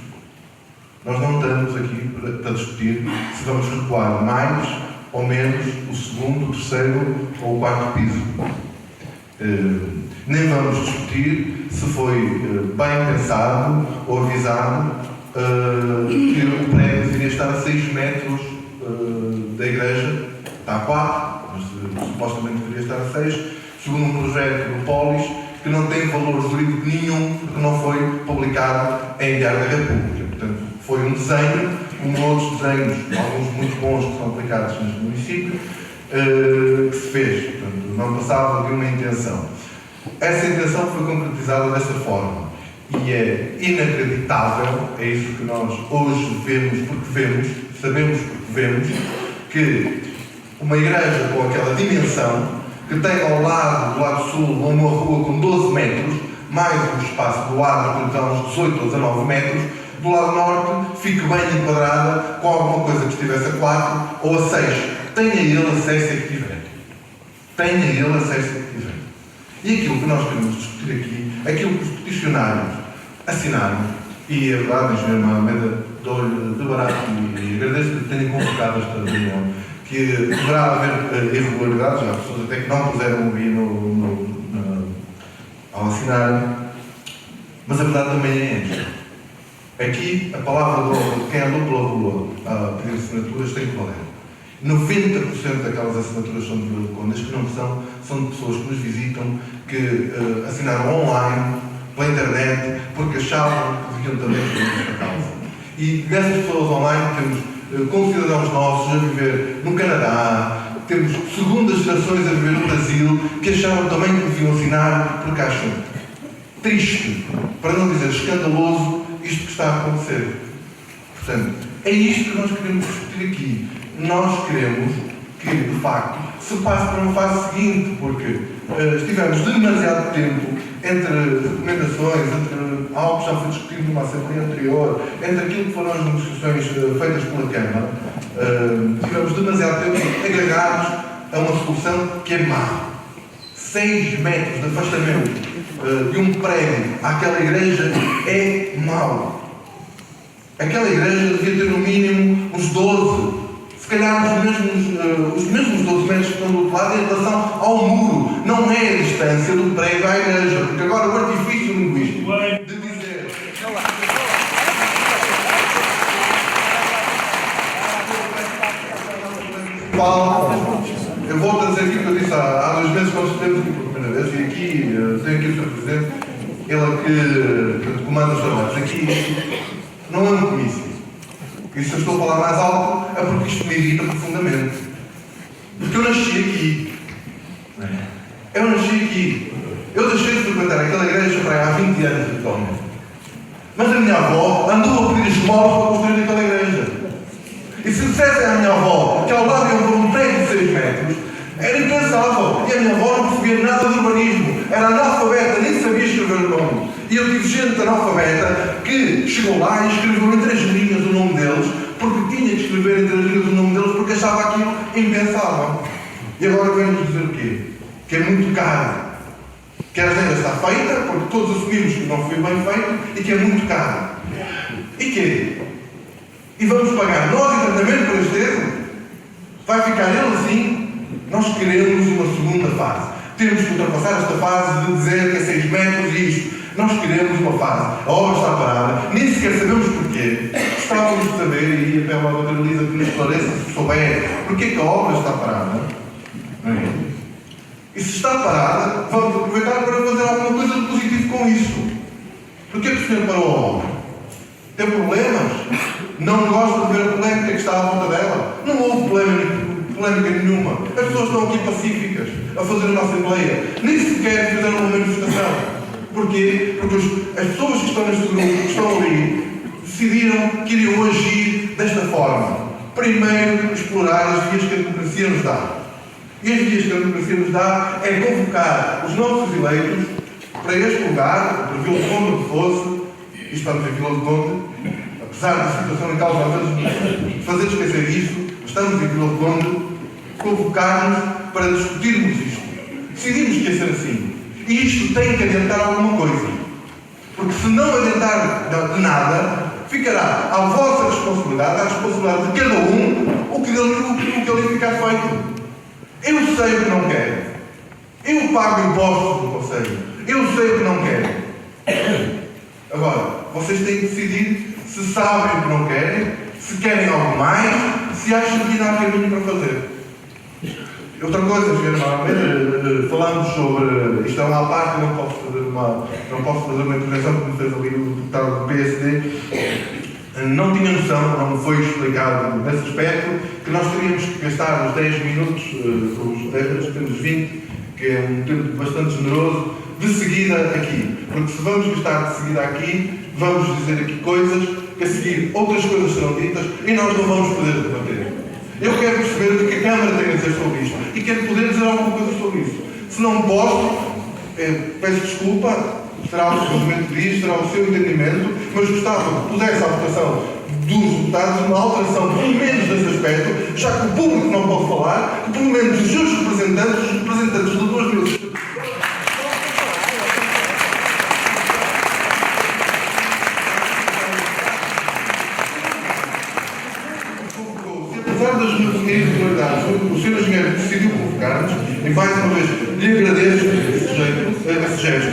Nós não estamos aqui para discutir se vamos recuar mais ou menos o segundo, o terceiro ou o quarto piso. Nem vamos discutir se foi bem pensado ou avisado que o prédio deveria estar a 6 metros da igreja, está a 4, mas supostamente deveria estar a 6, segundo um projeto do Polis que não tem valor jurídico nenhum, porque não foi publicado em Diário da República. Portanto, foi um desenho, como outros desenhos, alguns muito bons que são aplicados neste município, que se fez. Portanto, não passava de uma intenção. Essa intenção foi concretizada desta forma. E é inacreditável, é isso que nós hoje vemos, porque vemos, sabemos porque vemos, que uma igreja com aquela dimensão, que tem ao lado, do lado sul, uma rua com 12 metros, mais um espaço do lado que dá uns 18 ou 19 metros, do lado norte fique bem enquadrada com alguma coisa que estivesse a 4 ou a 6. Tenha ele acesso a que tiver. Tenha ele acesso a que tiver. E aquilo que nós queremos discutir aqui, aquilo que os peticionários assinaram, e é verdade, engenheiro Almeida, dou-lhe de barato e agradeço que tenha convocado esta reunião, que poderá haver irregularidades, há pessoas até que não puseram o BI ao assinarem, mas a verdade também é esta. Aqui, a palavra de quem andou pela rua a pedir assinaturas tem que valer. 90% daquelas assinaturas são de Vila de Conde, as que não são de pessoas que nos visitam, que assinaram online, pela internet, porque achavam que deviam também fazer esta causa. E dessas pessoas online temos concidadãos nossos a viver no Canadá, temos segundas gerações a viver no Brasil, que acharam também que deviam assinar porque acham triste, para não dizer escandaloso, isto que está a acontecer. Portanto, é isto que nós queremos discutir aqui. Nós queremos que, de facto, se passe para uma fase seguinte, porque estivemos demasiado tempo entre recomendações, entre algo que já foi discutido numa Assembleia anterior, entre aquilo que foram as negociações feitas pela Câmara, estivemos demasiado tempo agarrados a uma solução que é má. 6 metros de afastamento de um prédio àquela igreja é mau. Aquela igreja devia ter no mínimo uns 12, se calhar os mesmos 12 metros que estão do outro lado em relação ao muro. Não é a distância do prédio à igreja, porque agora o artifício linguístico de dizer... Eu volto a dizer aquilo que eu disse há 2 meses, quando estivemos aqui pela primeira vez, e aqui tenho aqui o Sr. Presidente, ele que comanda os trabalhos. Aqui não é um comício. E se eu estou a falar mais alto, é porque isto me irrita profundamente. Porque eu nasci aqui. Eu nasci aqui. Eu deixei de frequentar aquela igreja para aí há 20 anos de Vitória. Mas a minha avó andou a pedir esmolas para construir aquela igreja. E se dissessem à minha avó que ao lado iam pôr um prédio de 6 metros, era impensável. E a minha avó não percebia nada de urbanismo. Era analfabeta, nem sabia escrever o nome. E eu tive gente analfabeta que chegou lá e escreveu em 3 linhas o nome deles, porque tinha que escrever em 3 linhas o nome deles, porque achava aquilo impensável. E agora vem-nos dizer o quê? Que é muito caro. Que a agenda está feita, porque todos assumimos que não foi bem feito, e que é muito caro. E quê? E vamos pagar nós internamente por este erro? Vai ficar ele assim? Nós queremos uma segunda fase. Temos que ultrapassar esta fase de dizer que é 6 metros e isto. Nós queremos uma fase. A obra está parada, nem sequer sabemos porquê. Gostávamos de saber, e apelo à doutora Elisa que nos esclareça, se souber, porquê que a obra está parada. E se está parada, vamos aproveitar para fazer alguma coisa de positivo com isso. Porquê que o senhor parou a obra? Tem problemas? Não gosta de ver a polémica que está à volta dela? Não houve polémica nenhuma. As pessoas estão aqui pacíficas a fazer uma assembleia. Nem sequer fizeram uma manifestação. Porquê? Porque as pessoas que estão neste grupo, que estão ali, decidiram que iriam agir desta forma. Primeiro, explorar as vias que a democracia nos dá. E as vias que a democracia nos dá é convocar os nossos eleitos para este lugar, para Vila de Conde que fosse, e estamos em Vila de Conde, apesar da situação em causa, às vezes, fazer esquecer isto, estamos em Vila de Conde, convocar-nos para discutirmos isto. Decidimos que ia ser assim. E isto tem que adiantar alguma coisa. Porque se não adiantar de nada, ficará à vossa responsabilidade, à responsabilidade de cada um, o que ali ficar feito. Eu sei o que não quero. Eu pago impostos do Conselho. Eu sei o que não quero. Agora, vocês têm que decidir se sabem o que não querem, se querem algo mais, se acham que ainda há caminho para fazer. Outra coisa, Sr. Almeida, falamos sobre, isto é uma parte, não posso fazer uma intervenção, como fez ali o deputado do PSD, não tinha noção, não foi explicado nesse aspecto, que nós teríamos que gastar os 10 minutos, os 20, que é um tempo bastante generoso, de seguida aqui. Porque se vamos gastar de seguida aqui, vamos dizer aqui coisas, que a seguir outras coisas serão ditas e nós não vamos poder debater. Eu quero perceber o que a Câmara tem a dizer sobre isto e quero poder dizer alguma coisa sobre isso. Se não posso, peço desculpa, será o seu momento de diz, será o seu entendimento, mas gostava que pudesse à votação dos deputados uma alteração, pelo menos nesse aspecto, já que o público não pode falar, que pelo menos os seus representantes, os representantes de 2 mil das irregularidades, o Sr. Engenheiro decidiu convocar-nos e, mais uma vez, lhe agradeço esse gesto,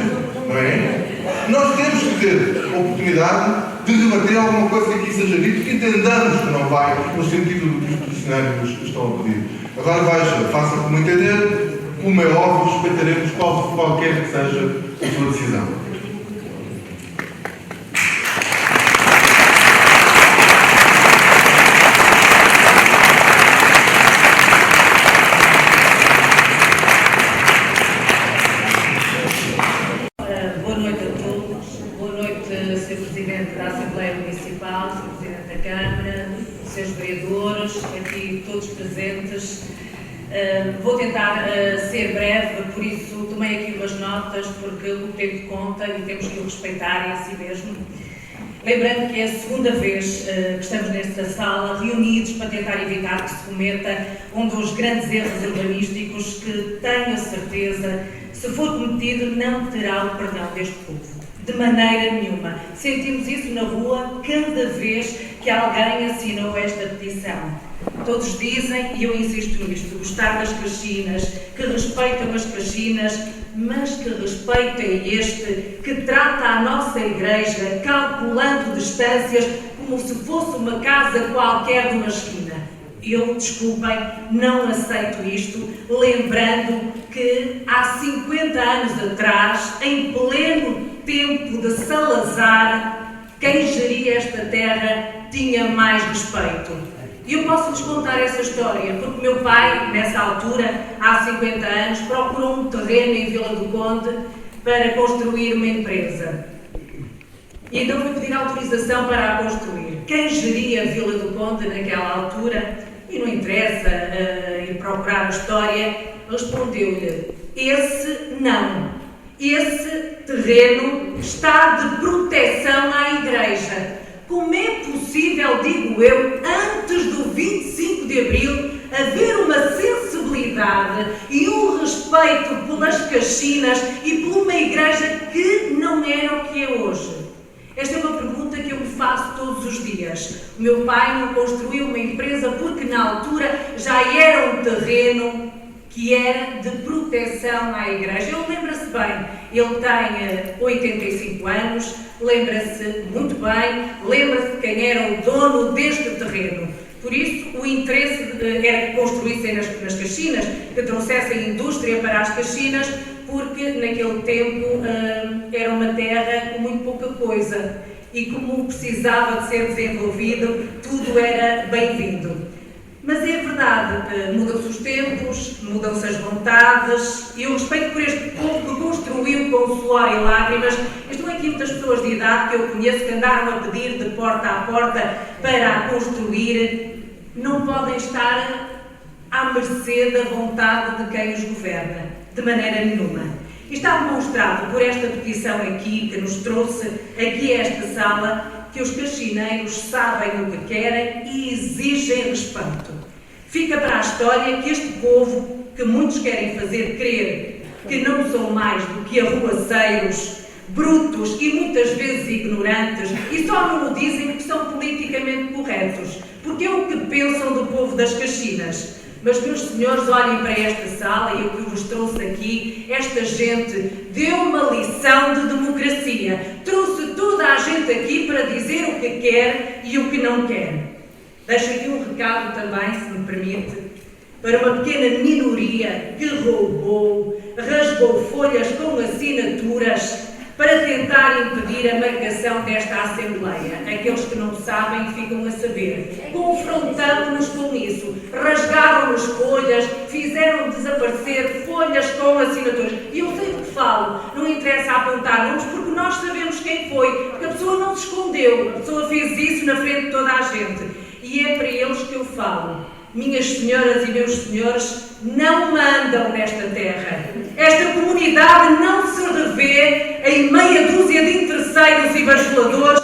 não é? Nós temos que ter a oportunidade de debater alguma coisa que aqui seja dito, que entendamos que não vai no sentido do que os peticionários estão a pedir. Agora veja, faça como entender, como é óbvio, respeitaremos qualquer que seja a sua decisão. Presidente da Assembleia Municipal, Sr. Presidente da Câmara, Srs. Vereadores, aqui todos presentes. Vou tentar ser breve, por isso tomei aqui umas notas, porque o tempo conta e temos que o respeitar em si mesmo. Lembrando que é a segunda vez que estamos nesta sala, reunidos para tentar evitar que se cometa um dos grandes erros urbanísticos que tenho a certeza, se for cometido, não terá o perdão deste povo. De maneira nenhuma. Sentimos isso na rua cada vez que alguém assinou esta petição. Todos dizem, e eu insisto nisto, gostar das Caxinas, que respeitam as Caxinas, mas que respeito é este que trata a nossa igreja calculando distâncias como se fosse uma casa qualquer de uma esquina. Eu, desculpem, não aceito isto, lembrando que há 50 anos atrás, em pleno tempo de Salazar, quem geria esta terra tinha mais respeito. E eu posso-lhes contar essa história, porque meu pai, nessa altura, há 50 anos, procurou um terreno em Vila do Conde para construir uma empresa. E então foi pedir autorização para a construir. Quem geria Vila do Conde naquela altura, e não interessa ir procurar a história, respondeu-lhe: esse não. Esse terreno está de proteção à Igreja. Como é possível, digo eu, antes do 25 de Abril, haver uma sensibilidade e um respeito pelas Caxinas e por uma Igreja que não era o que é hoje? Esta é uma pergunta que eu me faço todos os dias. O meu pai não construiu uma empresa porque na altura já era um terreno que era de proteção à Igreja. Ele lembra-se bem, ele tem 85 anos, lembra-se muito bem, lembra-se de quem era o dono deste terreno. Por isso, o interesse era que construíssem nas Caxinas, que trouxessem indústria para as Caxinas, porque naquele tempo era uma terra com muito pouca coisa e como precisava de ser desenvolvido, tudo era bem-vindo. Mas é verdade, mudam-se os tempos, mudam-se as vontades, e eu respeito por este povo que construiu com suor e lágrimas. Estão aqui muitas pessoas de idade que eu conheço que andaram a pedir de porta a porta para a construir, não podem estar à mercê da vontade de quem os governa, de maneira nenhuma. E está demonstrado por esta petição aqui, que nos trouxe aqui a esta sala, que os caxineiros sabem o que querem e exigem respeito. Fica para a história que este povo, que muitos querem fazer crer que não são mais do que arruaceiros, brutos e muitas vezes ignorantes, e só não o dizem porque são politicamente corretos, porque é o que pensam do povo das Caxinas. Mas, meus senhores, olhem para esta sala e o que vos trouxe aqui. Esta gente deu uma lição de democracia. Trouxe toda a gente aqui para dizer o que quer e o que não quer. Deixo aqui um recado também, se me permite, para uma pequena minoria que roubou, rasgou folhas com assinaturas para tentar impedir a marcação desta Assembleia. Aqueles que não sabem ficam a saber. Confrontando-nos com isso, rasgaram-nos folhas, fizeram desaparecer folhas com assinaturas. E eu sei do que falo, não interessa apontar nomes, porque nós sabemos quem foi, porque a pessoa não se escondeu, a pessoa fez isso na frente de toda a gente. E é para eles que eu falo. Minhas senhoras e meus senhores, não mandam nesta terra. Esta comunidade não se revê em meia dúzia de interesseiros e bajuladores.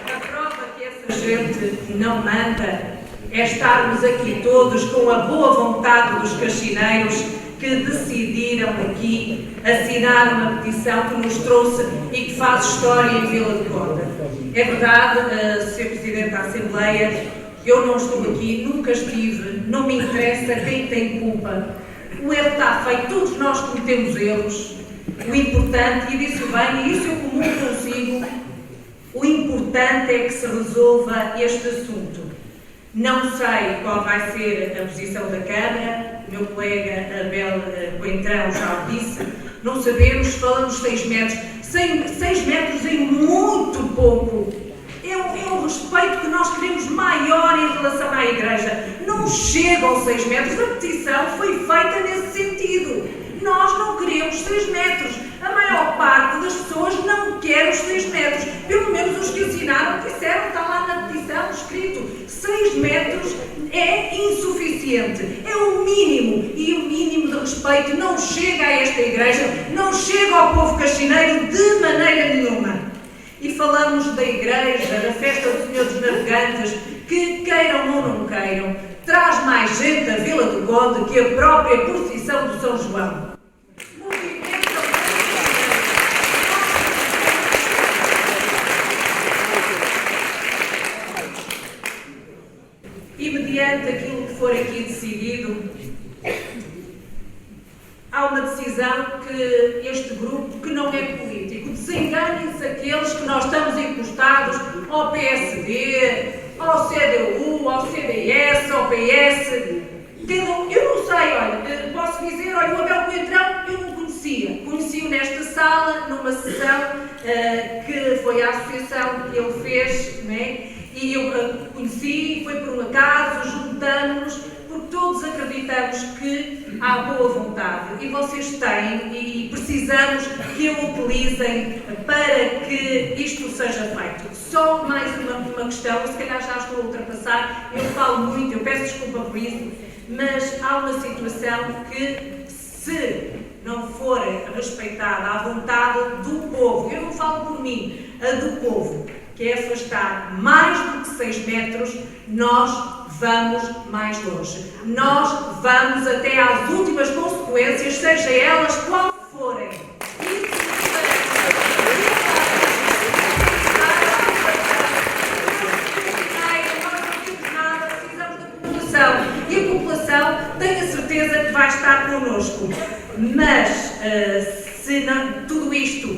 A prova que essa gente não manda é estarmos aqui todos com a boa vontade dos caxineiros que decidiram aqui assinar uma petição que nos trouxe e que faz história em Vila do Conde. É verdade, Sr. Presidente da Assembleia, eu não estou aqui, nunca estive, não me interessa quem tem culpa. O erro está feito, todos nós cometemos erros. O importante, e disse bem, e isso eu comungo consigo, o importante é que se resolva este assunto. Não sei qual vai ser a posição da Câmara, o meu colega Abel Coentrão já o disse, não sabemos, falamos 6 metros. 6 metros é muito pouco. É um respeito que nós queremos maior em relação à Igreja. Não chegam 6 metros, a petição foi feita nesse sentido. Nós não queremos 6 metros. A maior parte das pessoas não quer os 6 metros. Pelo menos os que assinaram disseram, está lá na petição escrito, 6 metros é insuficiente. É o mínimo. E o mínimo de respeito não chega a esta Igreja, não chega ao povo caxineiro de maneira nenhuma. E falamos da Igreja, da festa do Senhor dos Navegantes, que queiram ou não queiram, traz mais gente à Vila do Conde que a própria procissão do São João. E mediante aquilo que for aqui decidido, há uma decisão que este grupo, que não é político, desenganem-se aqueles que nós estamos encostados ao PSD, ao CDU, ao CDS, ao PS. Eu não sei, olha, posso dizer, olha, o Abel Coentrão eu não conhecia. Conheci-o nesta sala, numa sessão que foi a associação que ele fez, né? E eu conheci, foi por um acaso, juntamos-nos, porque todos acreditamos que há boa vontade e vocês têm e precisamos que o utilizem para que isto seja feito. Só mais uma questão, se calhar já estou a ultrapassar, eu falo muito, eu peço desculpa por isso, mas há uma situação que, se não for respeitada a vontade do povo, eu não falo por mim, a do povo, que é afastar mais do que 6 metros, nós vamos mais longe. Nós vamos até às últimas consequências, seja elas qual forem. E a população tem a certeza que vai estar connosco. Mas, se não, tudo isto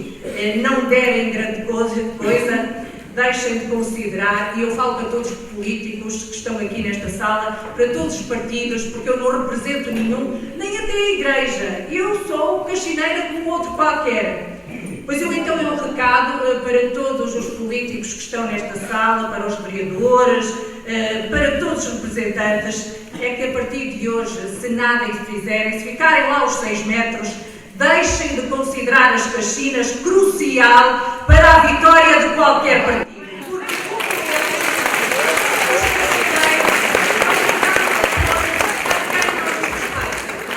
não der em grande coisa, deixem de considerar, e eu falo para todos os políticos que estão aqui nesta sala, para todos os partidos, porque eu não represento nenhum, nem até a Igreja. Eu sou caxineira como outro qualquer. Pois eu então é um recado para todos os políticos que estão nesta sala, para os vereadores, para todos os representantes, é que a partir de hoje, se nada fizerem, se ficarem lá os 6 metros, deixem de considerar as caxinas crucial para a vitória de qualquer partido.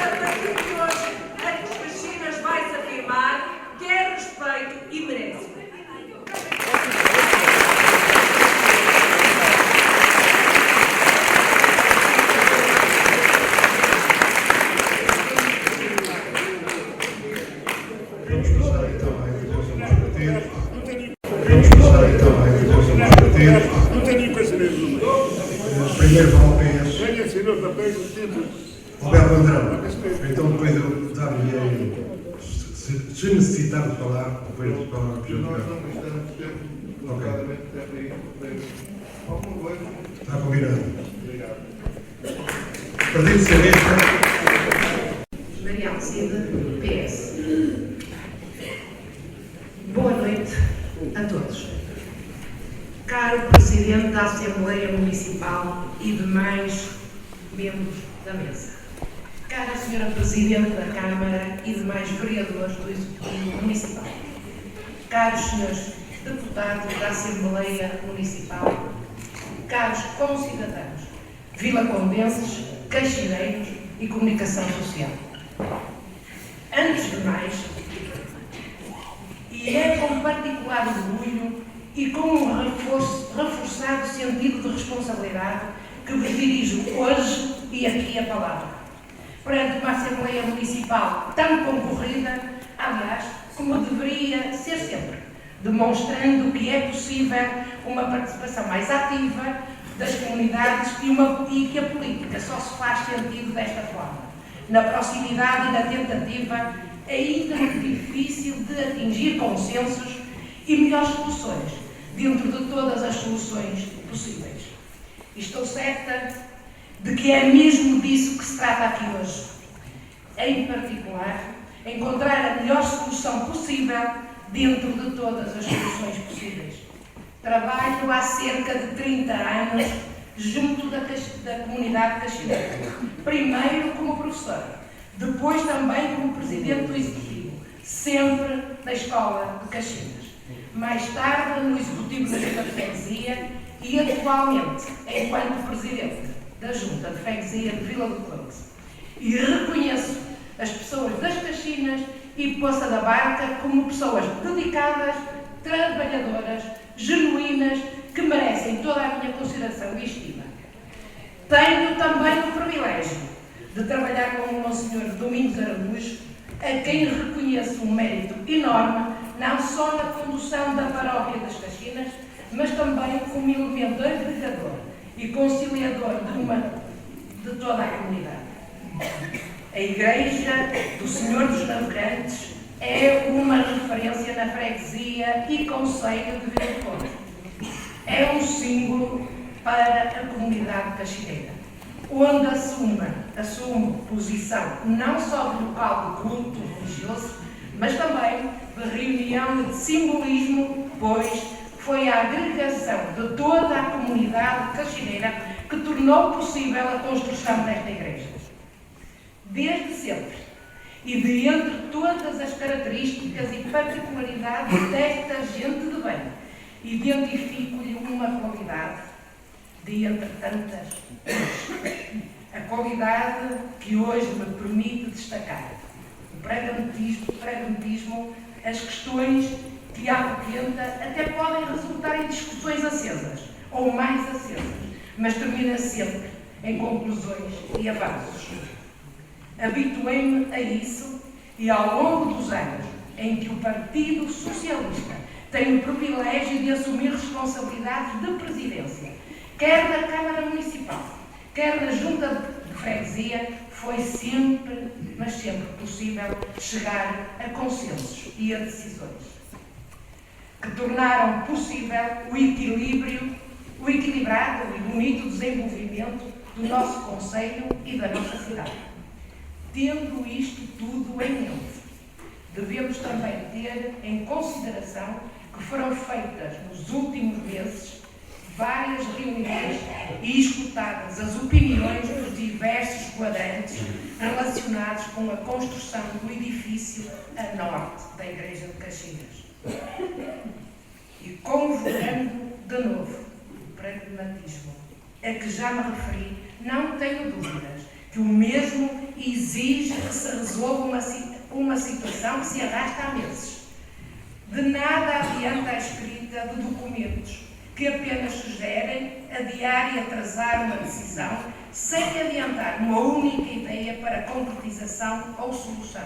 A partir de hoje, as caxinas vai-se afirmar, quer respeito e merece. Primeiro vão ao PS. O Abel Coentrão. Então depois eu dar-lhe a ele. Se necessitar de falar, depois de falar com o Ok. Está combinado. Partido Socialista. Maria Alcida, PS. Boa noite a todos. Caro Presidente da Assembleia Municipal e demais membros da mesa. Cara Senhora Presidente da Câmara e demais vereadores do Executivo Municipal. Caros Senhores Deputados da Assembleia Municipal. Caros concidadãos, vilacondenses, caxineiros e comunicação social. Antes de mais, e é com particular orgulho e com um reforçado sentido de responsabilidade que vos dirijo hoje e aqui a palavra. Perante uma Assembleia Municipal tão concorrida, aliás, como deveria ser sempre, demonstrando que é possível uma participação mais ativa das comunidades e que a política só se faz sentido desta forma, na proximidade e na tentativa ainda muito difícil de atingir consensos e melhores soluções dentro de todas as soluções possíveis. Estou certa de que é mesmo disso que se trata aqui hoje. Em particular, encontrar a melhor solução possível dentro de todas as soluções possíveis. Trabalho há cerca de 30 anos junto da comunidade caxilense. Primeiro como professor, depois também como presidente do Executivo, sempre na Escola de Caxinas. Mais tarde no Executivo da Junta de Freguesia e atualmente enquanto presidente da Junta de Freguesia de Vila do Conde. E reconheço as pessoas das Caxinas e Poça da Barca como pessoas dedicadas, trabalhadoras, genuínas, que merecem toda a minha consideração e estima. Tenho também o privilégio de trabalhar com o Monsenhor Domingos Araújo, a quem reconheço um mérito enorme, não só na condução da paróquia das Caxinas, mas também como elemento agregador e conciliador de toda a comunidade. A Igreja do Senhor dos Navegantes é uma referência na freguesia e concelho de Vila do Conde. É um símbolo para a comunidade caxineira, onde assume posição não só de local de culto religioso, mas também de reunião e de simbolismo, pois foi a agregação de toda a comunidade caxineira que tornou possível a construção desta igreja. Desde sempre, e de entre todas as características e particularidades desta gente de bem, identifico-lhe uma qualidade, de entre tantas, a qualidade que hoje me permite destacar: o pragmatismo, as questões que apoquenta até podem resultar em discussões acesas, ou mais acesas, mas termina sempre em conclusões e avanços. Habituei-me a isso e ao longo dos anos em que o Partido Socialista tem o privilégio de assumir responsabilidades de presidência, quer na Câmara Municipal, quer na Junta de Freguesia, foi sempre, mas sempre possível, chegar a consensos e a decisões que tornaram possível o equilibrado e bonito desenvolvimento do nosso concelho e da nossa cidade. Tendo isto tudo em mente, devemos também ter em consideração que foram feitas nos últimos meses várias reuniões e escutadas as opiniões dos diversos quadrantes relacionados com a construção do edifício a norte da Igreja de Caxinas. E convocando de novo o pragmatismo a que já me referi, não tenho dúvidas que o mesmo exige que se resolva uma situação que se arrasta há meses. De nada adianta a escrita de documentos que apenas sugerem adiar e atrasar uma decisão sem adiantar uma única ideia para concretização ou solução.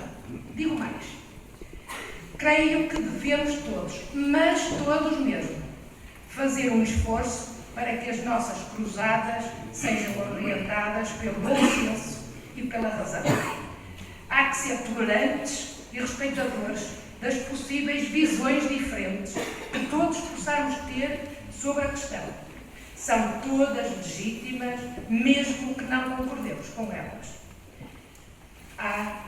Digo mais. Creio que devemos todos, mas todos mesmo, fazer um esforço para que as nossas cruzadas sejam orientadas pelo bom senso e pela razão. Há que ser tolerantes e respeitadores das possíveis visões diferentes que todos possamos ter sobre a questão. São todas legítimas, mesmo que não concordemos com elas. Há,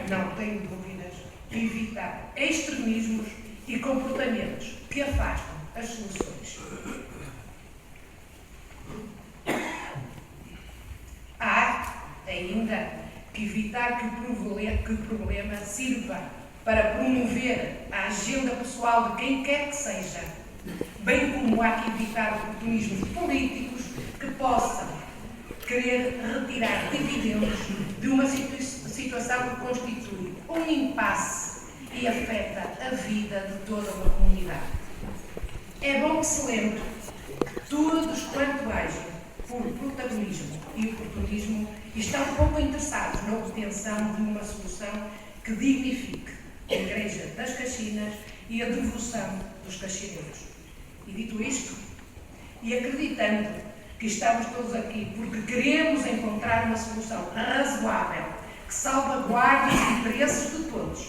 não tenho dúvidas, de evitar extremismos e comportamentos que afastam as soluções. Há, ainda, que evitar que o problema sirva para promover a agenda pessoal de quem quer que seja, bem como há que evitar oportunismos políticos que possam querer retirar dividendos de uma situação que constitui um impasse e afeta a vida de toda uma comunidade. É bom que se lembre que todos quanto hajam por protagonismo e oportunismo e estão pouco interessados na obtenção de uma solução que dignifique a Igreja das Caxinas e a devoção dos caxineiros. E dito isto, e acreditando que estamos todos aqui porque queremos encontrar uma solução razoável que salvaguarde os interesses de todos,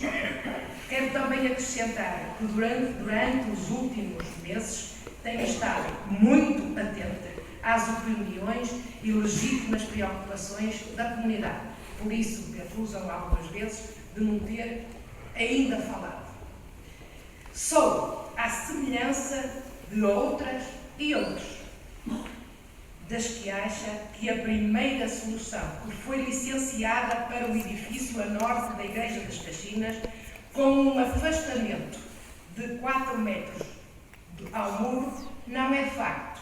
quero também acrescentar que durante os últimos meses tenho estado muito atenta às opiniões e legítimas preocupações da comunidade. Por isso me acusam algumas vezes de não ter ainda falado. Sou à semelhança de outras e outros, das que acha que a primeira solução que foi licenciada para o edifício a norte da Igreja das Caxinas, com um afastamento de 4 metros ao muro, não é de facto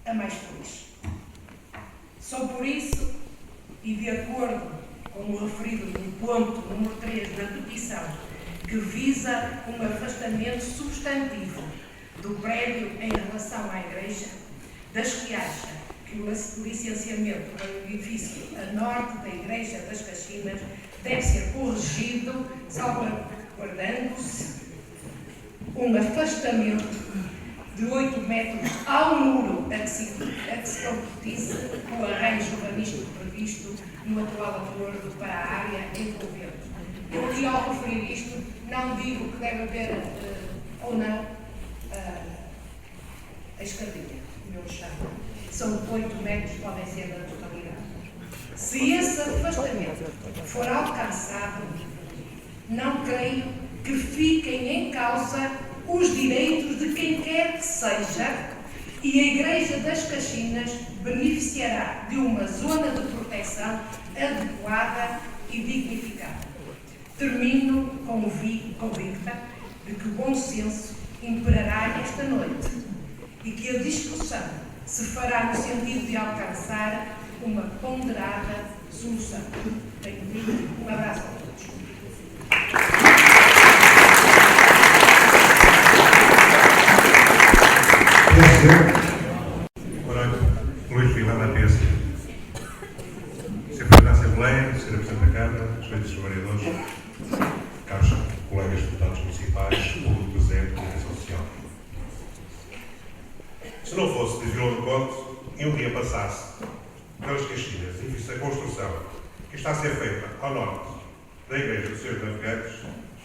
a mais feliz. Só por isso, e de acordo com o referido no ponto número 3 da petição, que visa um afastamento substantivo do prédio em relação à Igreja, das que acha que o licenciamento para o edifício a norte da Igreja das Caxinas deve ser corrigido, salvaguardando-se um afastamento de 8 metros ao muro a que se concretize o arranjo urbanístico previsto no atual acordo para a área envolvente. Eu aqui, ao referir isto, não digo que deve haver ou não a escadinha, meu chão. São 8 metros, podem ser da totalidade. Se esse afastamento for alcançado, não creio que fiquem em causa os direitos de quem quer que seja, e a Igreja das Caxinas beneficiará de uma zona de proteção adequada e dignificada. Termino convicta de que o bom senso imperará esta noite e que a discussão se fará no sentido de alcançar uma ponderada solução. Tenho dito, um abraço a todos. Boa noite. Luís Fernando da PS. Sr. Presidente da Assembleia, Sr. Presidente da Câmara, Excelentes Vereadores, caros colegas deputados municipais, público presente, comunicação social. Se não fosse de Vila do Conde e um dia passasse pelas Caxinas e visse a construção que está a ser feita ao norte da Igreja dos Senhores Navegantes,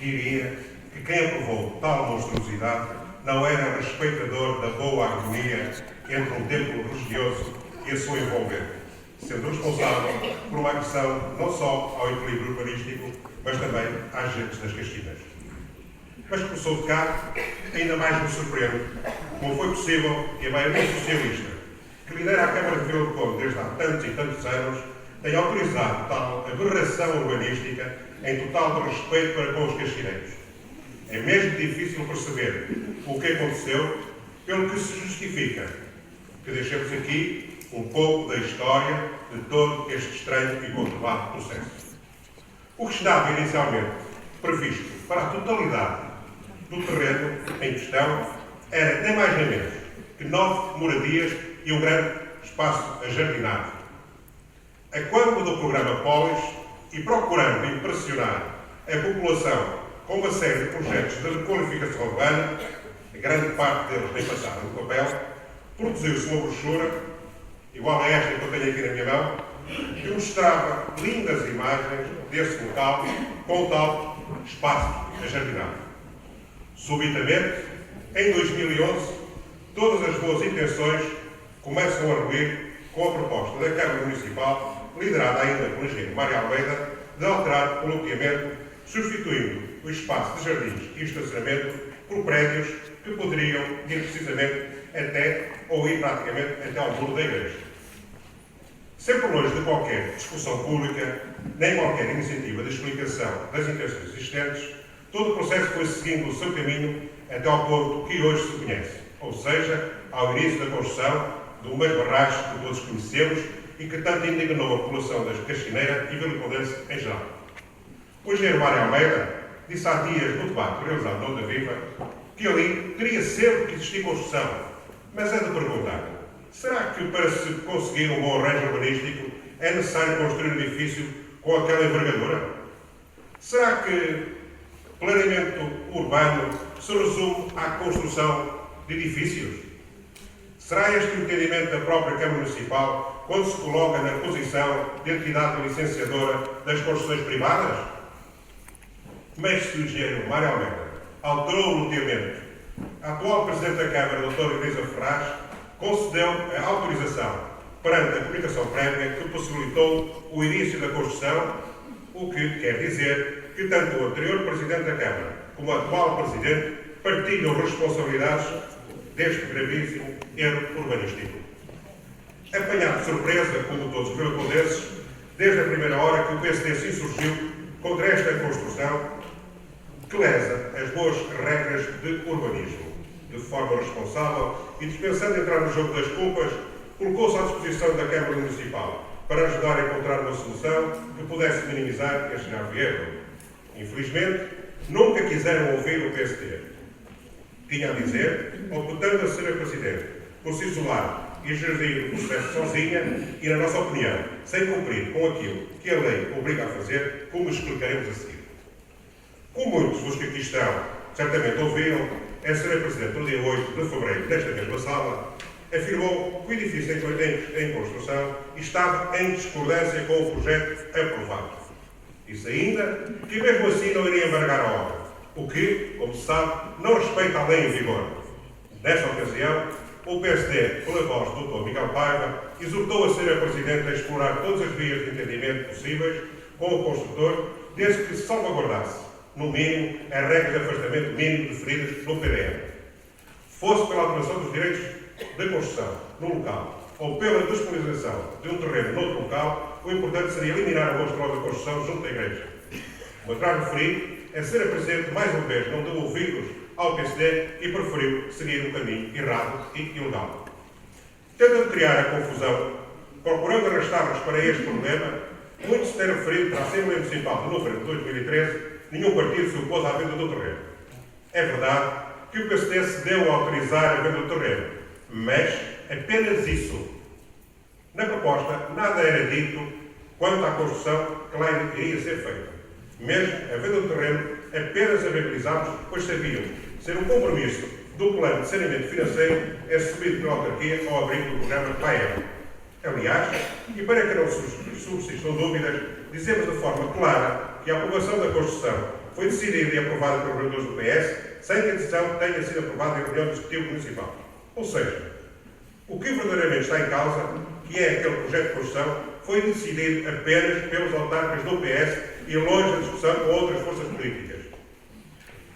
diria que quem aprovou tal monstruosidade não era respeitador da boa harmonia entre um templo religioso e a sua envolvente, sendo responsável por uma agressão não só ao equilíbrio urbanístico, mas também às gentes das Caxinas. Mas como sou de cá, ainda mais me surpreende como foi possível que a maioria socialista, que lidera a Câmara de Vila do Conde desde há tantos e tantos anos, tenha autorizado tal aberração urbanística em total desrespeito para com os caxineiros. É mesmo difícil perceber o que aconteceu, pelo que se justifica que deixemos aqui um pouco da história de todo este estranho e conturbado processo. O que estava inicialmente previsto para a totalidade do terreno em questão era nem mais nem menos que 9 moradias e um grande espaço ajardinado. A quando do programa Polis e procurando impressionar a população com uma série de projetos de requalificação urbana, a grande parte deles nem passaram no papel, produziu-se uma brochura, igual a esta que eu tenho aqui na minha mão, que mostrava lindas imagens desse local com o tal espaço ajardinado. Subitamente, em 2011, todas as boas intenções começam a ruir com a proposta da Câmara Municipal, liderada ainda pelo engenheiro Mário Almeida, de alterar o loteamento, substituindo o espaço de jardins e estacionamento por prédios que poderiam ir precisamente até, ou ir praticamente até ao muro da igreja. Sempre longe de qualquer discussão pública, nem qualquer iniciativa de explicação das intenções existentes, todo o processo foi seguindo o seu caminho até ao ponto que hoje se conhece, ou seja, ao início da construção do mesmo barragem que todos conhecemos e que tanto indignou a população das Caxineira e vilicondense em geral. O engenheiro Mário Almeida disse há dias no debate realizado na Onda Viva que ali teria sempre que existir construção, mas é de perguntar, Será que para se conseguir um bom arranjo urbanístico é necessário construir um edifício com aquela envergadura? Será que planeamento urbano se resume à construção de edifícios? Será este o entendimento da própria Câmara Municipal quando se coloca na posição de entidade licenciadora das construções privadas? Mas se o engenheiro Mário Almeida alterou relativamente, a atual Presidente da Câmara, Dr. Elisa Ferraz, concedeu a autorização perante a comunicação prévia que possibilitou o início da construção, o que quer dizer que tanto o anterior Presidente da Câmara como o atual Presidente partilham responsabilidades deste gravíssimo erro urbanístico. Apanhado de surpresa, como todos os meus desde a primeira hora que o PSD se insurgiu contra esta construção que lesa as boas regras de urbanismo. De forma responsável e dispensando entrar no jogo das culpas, colocou-se à disposição da Câmara Municipal para ajudar a encontrar uma solução que pudesse minimizar este grave erro. Infelizmente, nunca quiseram ouvir o PSD. Tinha a dizer, optando a ser a Presidente, por se isolar e gerir o processo sozinha e, na nossa opinião, sem cumprir com aquilo que a lei obriga a fazer, como explicaremos a seguir. Como muitos dos que aqui estão certamente ouviram, a Sra. Presidente, no dia 8 de fevereiro desta mesma sala, afirmou que o edifício em construção estava em discordância com o projeto aprovado. Disse ainda que mesmo assim não iria embargar a obra, o que, como se sabe, não respeita a lei em vigor. Nesta ocasião, o PSD, pela voz do Dr. Miguel Paiva, exortou a Sra. Presidente a explorar todas as vias de entendimento possíveis com o construtor, desde que se salvaguardasse, no mínimo, as regras de afastamento mínimo definidas no PDM. Fosse pela alteração dos direitos de construção no local ou pela disponibilização de um terreno noutro local, o importante seria eliminar a monstruosa construção junto da Igreja. Como atrás referido, a Sra. Presidente, mais uma vez, não deu ouvidos ao PSD e preferiu seguir um caminho errado e ilegal. Tentando criar a confusão, procurando arrastar-nos para este problema, muito se tem referido para a Assembleia Municipal de novembro de 2013, nenhum partido se opôs à venda do terreno. É verdade que o PSD cedeu a autorizar a venda do terreno, mas apenas isso. Na proposta, nada era dito quanto à construção que lá iria ser feita. Mesmo a venda do terreno, apenas a viabilizámos, pois sabiam ser um compromisso do plano de saneamento financeiro assumido pela autarquia ao abrigo do programa PAEM. Aliás, e para que não subsistam dúvidas, dizemos de forma clara que a aprovação da construção foi decidida e aprovada pelos vereadores do PS, sem que a decisão tenha sido aprovada em reunião do Executivo Municipal. Ou seja, o que verdadeiramente está em causa, que é aquele projeto de construção, foi decidido apenas pelos autarcas do PS e longe da discussão com outras forças políticas.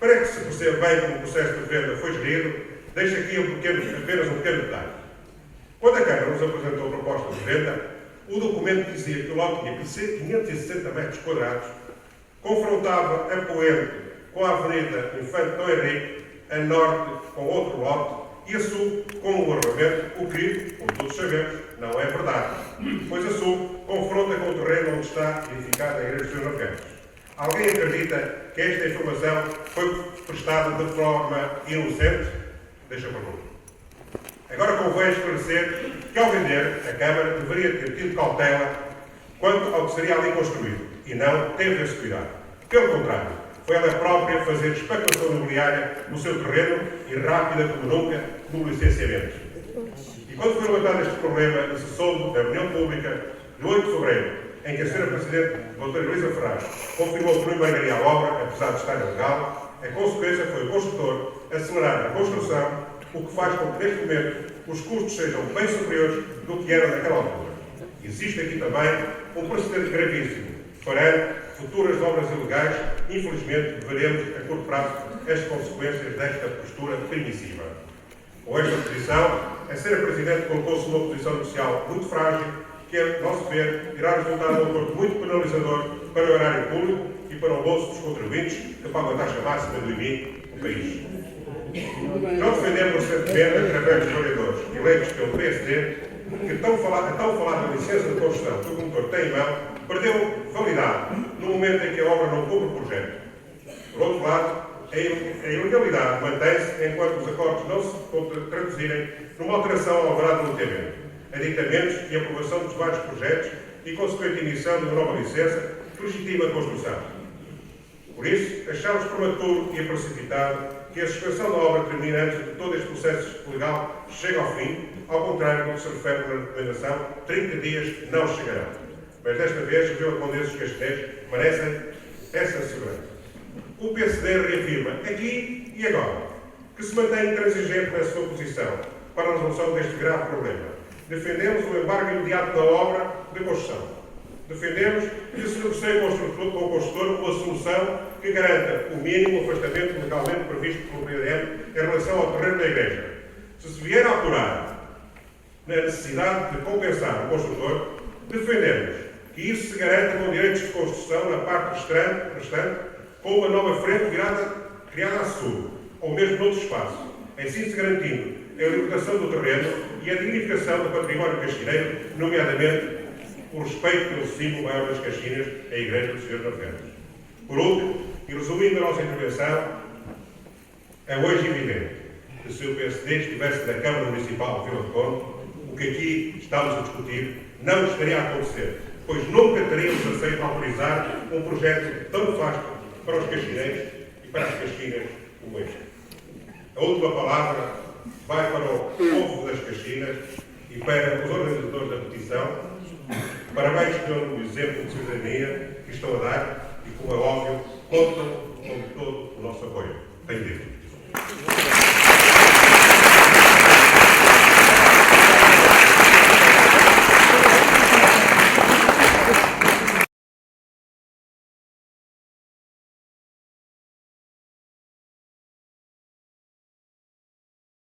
Para que se perceba bem como o processo de venda foi gerido, deixo aqui apenas um pequeno detalhe. Quando a Câmara nos apresentou a proposta de venda, o documento dizia que o lote tinha que ser 560 metros quadrados, confrontava a Poente com a Avenida Infante Dom Henrique, a norte com outro lote e a sul com um arruamento, o que, como todos sabemos, não é verdade, pois a sul confronta com o terreno onde está edificada a Igreja dos Seus Navegantes. Alguém acredita que esta informação foi prestada de forma inocente? Deixa a pergunta. Agora convém esclarecer que, ao vender, a Câmara deveria ter tido cautela quanto ao que seria ali construído, e não teve esse cuidado. Pelo contrário, foi ela própria fazer especulação imobiliária no seu terreno e rápida como nunca no licenciamento. E quando foi levantado este problema e se soube da reunião pública de 8 de fevereiro, em que a Sra. Presidente, Dra. Elisa Ferraz, confirmou que não embargaria a obra, apesar de estar ilegal, a consequência foi o construtor acelerar a construção, o que faz com que, neste momento, os custos sejam bem superiores do que eram naquela altura. Existe aqui também um precedente gravíssimo, farão futuras obras ilegais. Infelizmente, veremos a curto prazo as consequências desta postura permissiva. Com esta posição, a Sra. Presidente colocou-se numa posição inicial muito frágil, que, a nosso ver, irá resultar num acordo muito penalizador para o erário público e para o bolso dos contribuintes, que pagam a taxa máxima do IMI do país. Não defendemos recentemente, através dos vereadores eleitos pelo PSD, que a tão falada licença de construção que o promotor tem em mão perdeu validade no momento em que a obra não cumpre o projeto. Por outro lado, a ilegalidade mantém-se enquanto os acordos não se traduzirem numa alteração ao alvará do loteamento, aditamentos e aprovação dos vários projetos e consequente emissão de uma nova licença que legitima a construção. Por isso, achamos prematuro e precipitado que a suspensão da obra termine antes de todo este processo legal chegue ao fim, ao contrário do que se refere na recomendação, 30 dias não chegarão. Mas desta vez, viu a Condessa dos Castelhos, merecem essa segurança. O PSD reafirma, aqui e agora, que se mantém intransigente na sua posição para a resolução deste grave problema. Defendemos o embargo imediato da obra de construção. Defendemos que se negocie com o construtor uma solução que garanta o mínimo afastamento legalmente previsto pelo PDM em relação ao terreno da Igreja. Se se vier a apurar na necessidade de compensar o construtor, defendemos que isso se garanta com direitos de construção na parte restante, com uma nova frente criada a sul, ou mesmo noutro espaço, assim se garantindo a libertação do terreno e a dignificação do património caxineiro, nomeadamente o respeito pelo símbolo maior das Caxinas, a Igreja dos Senhores Navegantes. Por último, e resumindo a nossa intervenção, é hoje evidente que se o PSD estivesse na Câmara Municipal de Vila do Conde, o que aqui estamos a discutir não estaria a acontecer, pois nunca teríamos aceito autorizar um projeto tão nefasto para os caxineiros e para as Caxinas como este. A última palavra vai para o povo das Caxinas e para os organizadores da petição. Parabéns pelo exemplo de cidadania que estão a dar e, como é óbvio, contam com todo o nosso apoio. Tenho dito.